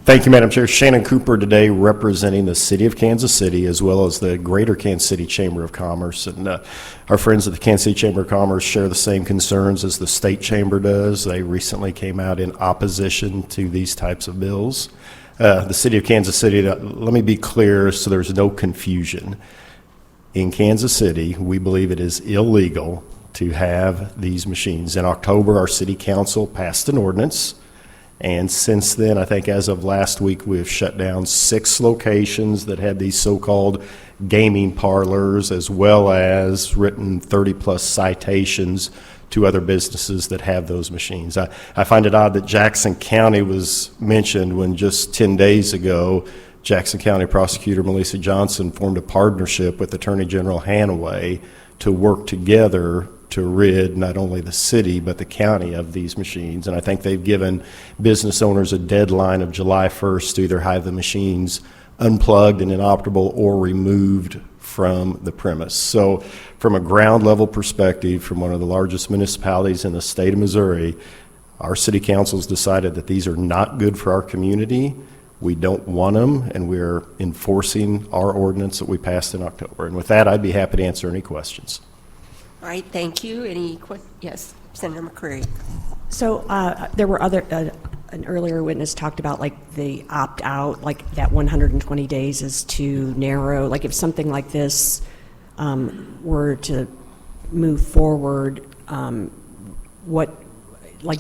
Thank you, Madam Chair. Shannon Cooper today representing the City of Kansas City as well as the Greater Kansas City Chamber of Commerce. And our friends at the Kansas City Chamber of Commerce share the same concerns as the State Chamber does. They recently came out in opposition to these types of bills. The City of Kansas City, let me be clear so there's no confusion. In Kansas City, we believe it is illegal to have these machines. In October, our City Council passed an ordinance. And since then, I think as of last week, we have shut down 6 locations that had these so-called gaming parlors, as well as written 30-plus citations to other businesses that have those machines. I find it odd that Jackson County was mentioned when just 10 days ago, Jackson County Prosecutor Melissa Johnson formed a partnership with Attorney General Hanaway to work together to rid not only the city but the county of these machines. And I think they've given business owners a deadline of July 1st to either have the machines unplugged and inoperable or removed from the premise. So from a ground level perspective, from one of the largest municipalities in the state of Missouri, our city council's decided that these are not good for our community. We don't want them, and we're enforcing our ordinance that we passed in October. And with that, I'd be happy to answer any questions. All right, thank you. Yes, Senator McCreary. So there were an earlier witness talked about like the opt-out, like that 120 days is too narrow. Like if something like this were to move forward,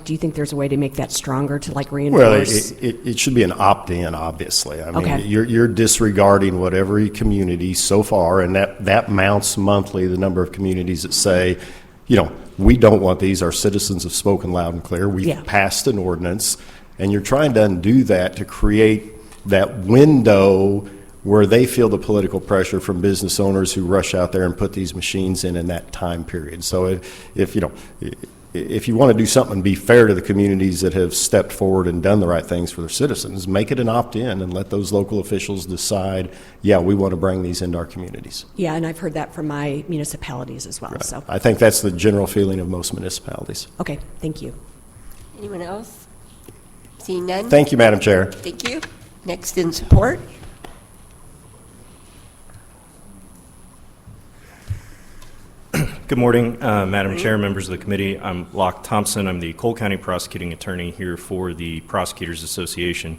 do you think there's a way to make that stronger to like reinforce? Well, it should be an opt-in, obviously. I mean, Okay. you're disregarding what every community so far, and that mounts monthly the number of communities that say, we don't want these. Our citizens have spoken loud and clear. We've passed an ordinance, and you're trying to undo that to create that window where they feel the political pressure from business owners who rush out there and put these machines in that time period. So if you want to do something and be fair to the communities that have stepped forward and done the right things for their citizens, make it an opt-in and let those local officials decide, we want to bring these into our communities. Yeah, and I've heard that from my municipalities as well. Right. So I think that's the general feeling of most municipalities. okay, thank you. Anyone else? Seeing none? Thank you, Madam Chair. Thank you. Next in support. Good morning, Madam Chair, members of the committee. I'm Locke Thompson. I'm the Cole County Prosecuting Attorney here for the Prosecutors Association.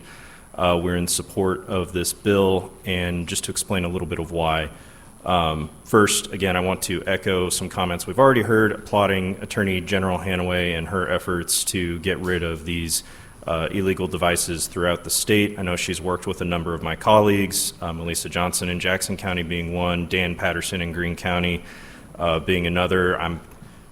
We're in support of this bill, and just to explain a little bit of why. First, again, I want to echo some comments we've already heard, applauding Attorney General Hanaway and her efforts to get rid of these illegal devices throughout the state. I know she's worked with a number of my colleagues, Melissa Johnson in Jackson County being one, Dan Patterson in Greene County being another.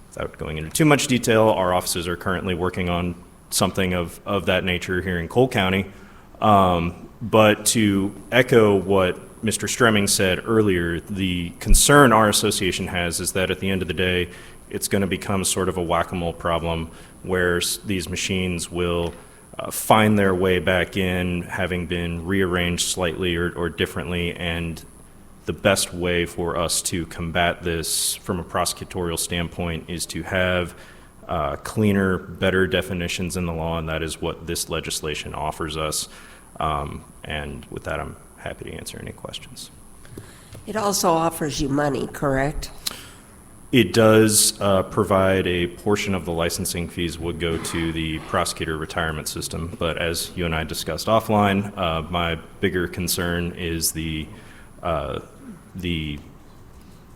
Without going into too much detail, our offices are currently working on something of that nature here in Cole County. But to echo what Mr. Stremming said earlier, the concern our association has is that at the end of the day, it's going to become sort of a whack-a-mole problem where these machines will find their way back in, having been rearranged slightly or differently, and the best way for us to combat this from a prosecutorial standpoint is to have cleaner, better definitions in the law, and that is what this legislation offers us. And with that, I'm happy to answer any questions. It also offers you money, correct? It does provide a portion of the licensing fees would go to the prosecutor retirement system, but as you and I discussed offline, my bigger concern is the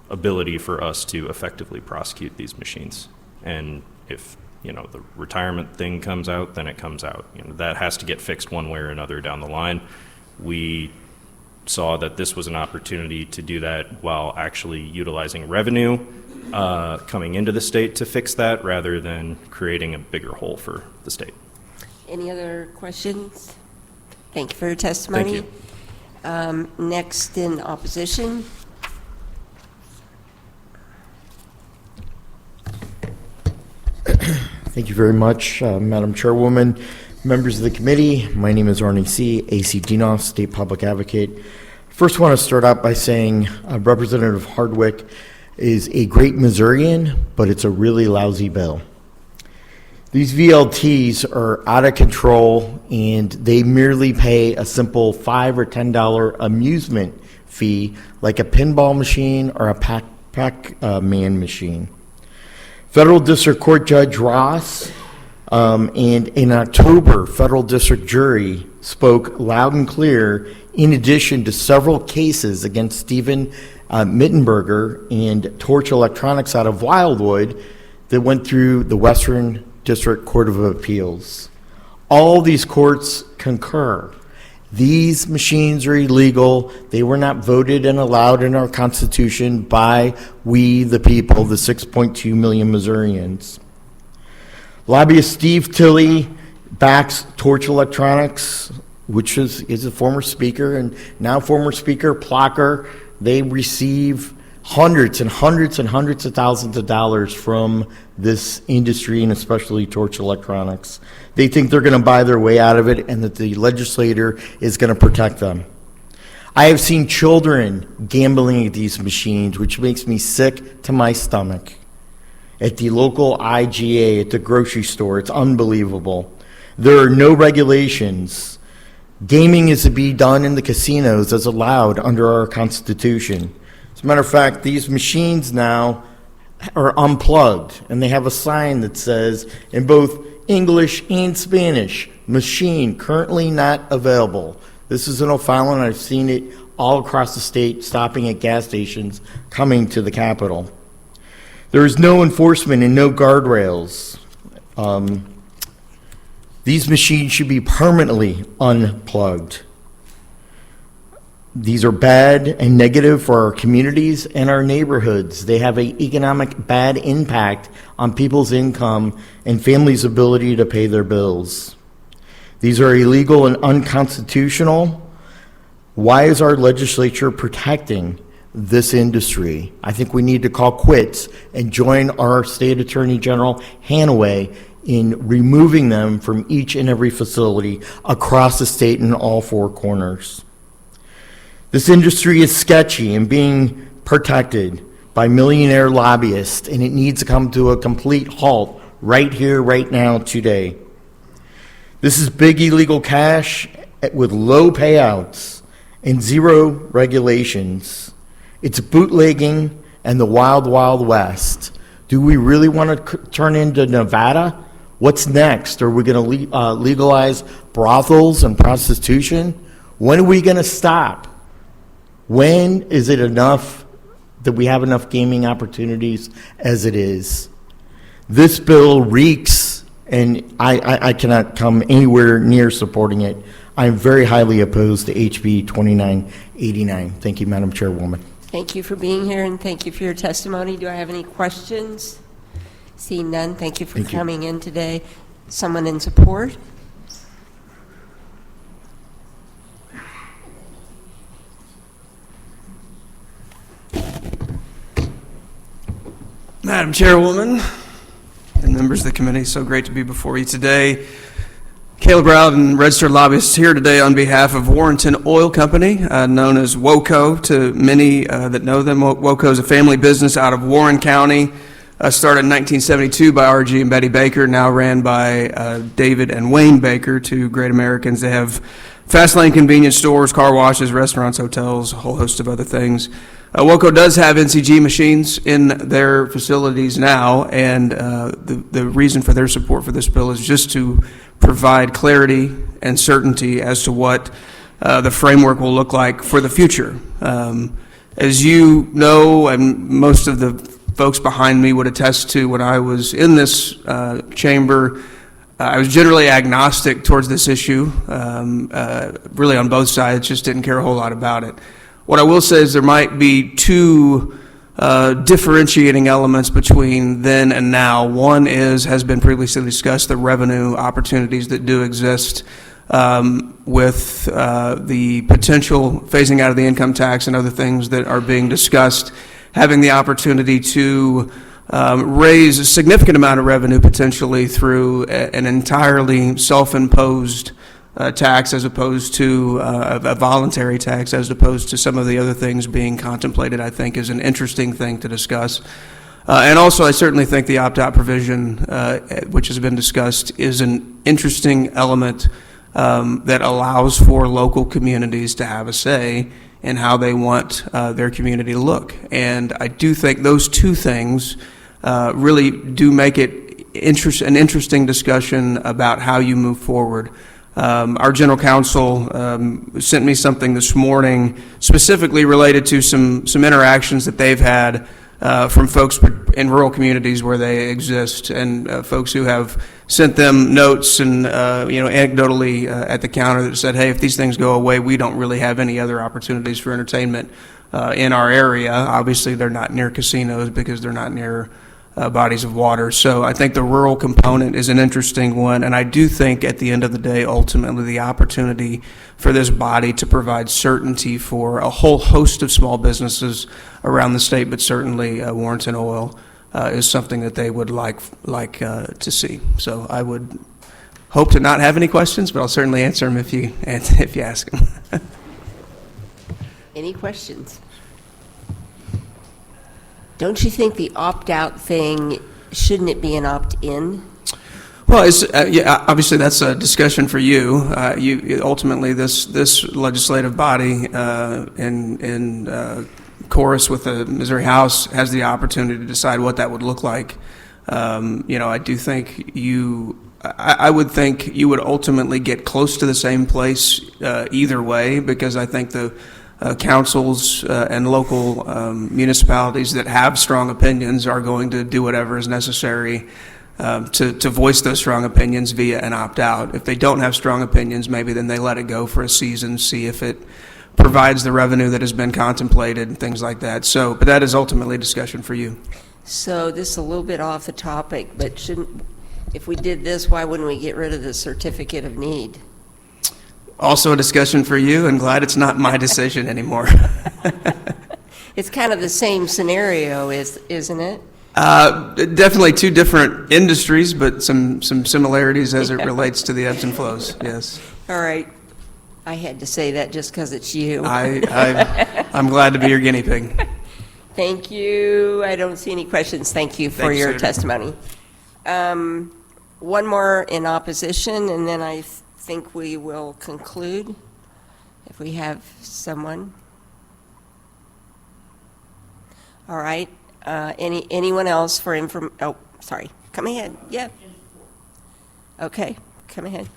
ability for us to effectively prosecute these machines. And if the retirement thing comes out, then it comes out. That has to get fixed one way or another down the line. We saw that this was an opportunity to do that while actually utilizing revenue coming into the state to fix that, rather than creating a bigger hole for the state. Any other questions? Thank you for your testimony. Thank you. Next in opposition. Thank you very much, Madam Chairwoman, members of the committee. My name is Arnie C., AC Dinoff, State Public Advocate. First, I want to start out by saying Representative Hardwick is a great Missourian, but it's a really lousy bill. These VLTs are out of control, and they merely pay a simple $5 or $10 amusement fee, like a pinball machine or a Pac-Man machine. Federal District Court Judge Ross and in October, federal district jury spoke loud and clear, in addition to several cases against Stephen Mittenberger and Torch Electronics out of Wildwood that went through the Western District Court of Appeals. All these courts concur. These machines are illegal. They were not voted and allowed in our Constitution by we, the people, the 6.2 million Missourians. Lobbyist Steve Tilley backs Torch Electronics, which is a former speaker, and now former Speaker Plocker. They receive hundreds and hundreds and hundreds of thousands of dollars from this industry, and especially Torch Electronics. They think they're going to buy their way out of it and that the legislator is going to protect them. I have seen children gambling at these machines, which makes me sick to my stomach. At the local IGA, at the grocery store, it's unbelievable. There are no regulations. Gaming is to be done in the casinos as allowed under our Constitution. As a matter of fact, these machines now are unplugged, and they have a sign that says in both English and Spanish, machine currently not available. This is in O'Fallon. I've seen it all across the state, stopping at gas stations coming to the Capitol. There is no enforcement and no guardrails. These machines should be permanently unplugged. These are bad and negative for our communities and our neighborhoods. They have an economic bad impact on people's income and families' ability to pay their bills. These are illegal and unconstitutional. Why is our legislature protecting this industry? I think we need to call quits and join our State Attorney General Hanaway in removing them from each and every facility across the state in all four corners. This industry is sketchy and being protected by millionaire lobbyists, and it needs to come to a complete halt right here, right now, today. This is big illegal cash with low payouts and zero regulations. It's bootlegging and the wild, wild west. Do we really want to turn into Nevada? What's next? Are we going to legalize brothels and prostitution? When are we going to stop? When is it enough that we have enough gaming opportunities as it is? This bill reeks, and I cannot come anywhere near supporting it. I'm very highly opposed to HB 2989. Thank you, Madam Chairwoman. Thank you for being here, and thank you for your testimony. Do I have any questions? Seeing none, thank you for coming in today. Someone in support? Madam Chairwoman and members of the committee, so great to be before you today. Caleb Rowden, registered lobbyist, here today on behalf of Warrenton Oil Company, known as WOCO to many that know them. WOCO is a family business out of Warren County, started in 1972 by R.G. and Betty Baker, now ran by David and Wayne Baker, two great Americans. They have fast lane convenience stores, car washes, restaurants, hotels, a whole host of other things. WOCO does have NCG machines in their facilities now, and the reason for their support for this bill is just to provide clarity and certainty as to what the framework will look like for the future. As you know, and most of the folks behind me would attest to, when I was in this chamber, I was generally agnostic towards this issue, really on both sides, just didn't care a whole lot about it. What I will say is there might be two differentiating elements between then and now. One has been previously discussed, the revenue opportunities that do exist with the potential phasing out of the income tax and other things that are being discussed, having the opportunity to raise a significant amount of revenue potentially through an entirely self-imposed tax as opposed to a voluntary tax, as opposed to some of the other things being contemplated, I think is an interesting thing to discuss. And also, I certainly think the opt-out provision, which has been discussed, is an interesting element that allows for local communities to have a say in how they want their community to look. And I do think those two things really do make it an interesting discussion about how you move forward. Our general counsel sent me something this morning specifically related to some interactions that they've had from folks in rural communities where they exist, and folks who have sent them notes and anecdotally at the counter that said, hey, if these things go away, we don't really have any other opportunities for entertainment in our area. Obviously, they're not near casinos because they're not near bodies of water. So I think the rural component is an interesting one, and I do think at the end of the day, ultimately, the opportunity for this body to provide certainty for a whole host of small businesses around the state, but certainly Warrenton Oil is something that they would like to see. So I would hope to not have any questions, but I'll certainly answer them if you ask them. Any questions? Don't you think the opt-out thing, shouldn't it be an opt-in? Well, obviously that's a discussion for you. Ultimately, this legislative body in chorus with the Missouri House has the opportunity to decide what that would look like. I do think I would think you would ultimately get close to the same place either way, because I think the councils and local municipalities that have strong opinions are going to do whatever is necessary to voice those strong opinions via an opt-out. If they don't have strong opinions, maybe then they let it go for a season, see if it provides the revenue that has been contemplated and things like that. But that is ultimately a discussion for you. So this is a little bit off the topic, but if we did this, why wouldn't we get rid of the certificate of need? Also a discussion for you, and glad it's not my decision anymore. It's kind of the same scenario, isn't it? Definitely two different industries, but some similarities as it relates to the ebbs and flows, yes. All right. I had to say that just because it's you. I'm glad to be your guinea pig. Thank you. I don't see any questions. Thank you for your testimony. One more in opposition, and then I think we will conclude if we have someone. All right. Anyone else for oh, sorry. Come ahead. Yeah. Okay. Come ahead.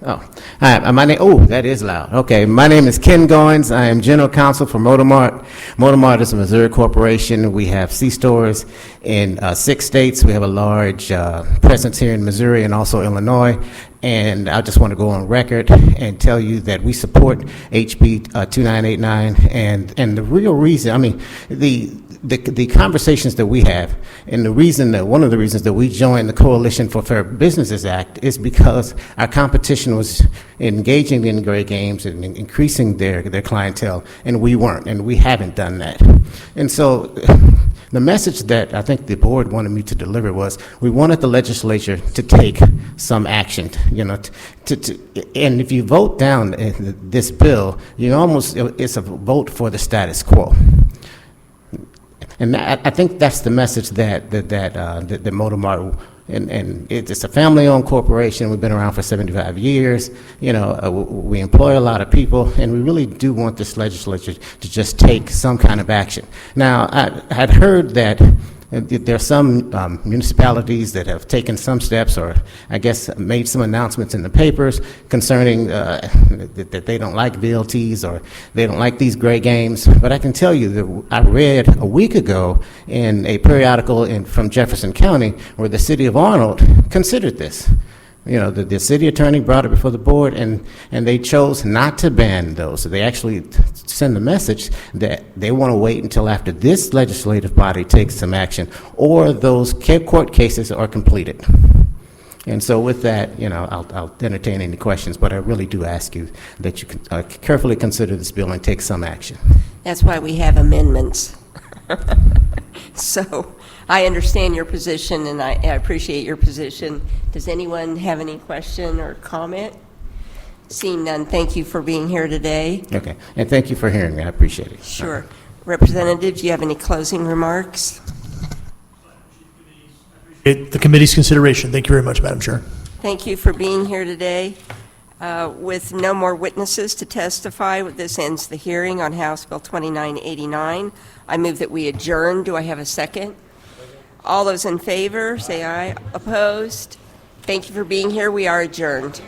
Oh, hi, my name, oh, that is loud. Okay, my name is Ken Goins. I am General Counsel for Motormart. Motormart is a Missouri corporation. We have C-stores in 6 states. We have a large presence here in Missouri and also Illinois. And I just want to go on record and tell you that we support HB 2989. And the real reason, I mean, the conversations that we have, and the reason that one of the reasons that we joined the Coalition for Fair Businesses Act is because our competition was engaging in gray games and increasing their clientele, and we weren't, and we haven't done that. And so the message that I think the board wanted me to deliver was we wanted the legislature to take some action, and if you vote down this bill, it's a vote for the status quo. And I think that's the message that Motormart, and it's a family-owned corporation. We've been around for 75 years. We employ a lot of people, and we really do want this legislature to just take some kind of action. Now, I had heard that there are some municipalities that have taken some steps, or I guess made some announcements in the papers concerning that they don't like VLTs or they don't like these gray games. But I can tell you that I read a week ago in a periodical from Jefferson County where the city of Arnold considered this. The city attorney brought it before the board, and they chose not to ban those. So they actually send a message that they want to wait until after this legislative body takes some action or those court cases are completed. And so with that, I'll entertain any questions, but I really do ask you that you carefully consider this bill and take some action. That's why we have amendments. So I understand your position, and I appreciate your position. Does anyone have any question or comment? Seeing none, thank you for being here today. Okay, and thank you for hearing me. I appreciate it. Sure. Representative, do you have any closing remarks? The committee's consideration. Thank you very much, Madam Chair. Thank you for being here today. With no more witnesses to testify, this ends the hearing on House Bill 2989. I move that we adjourn. Do I have a second? All those in favor, say aye. Opposed? Thank you for being here. We are adjourned.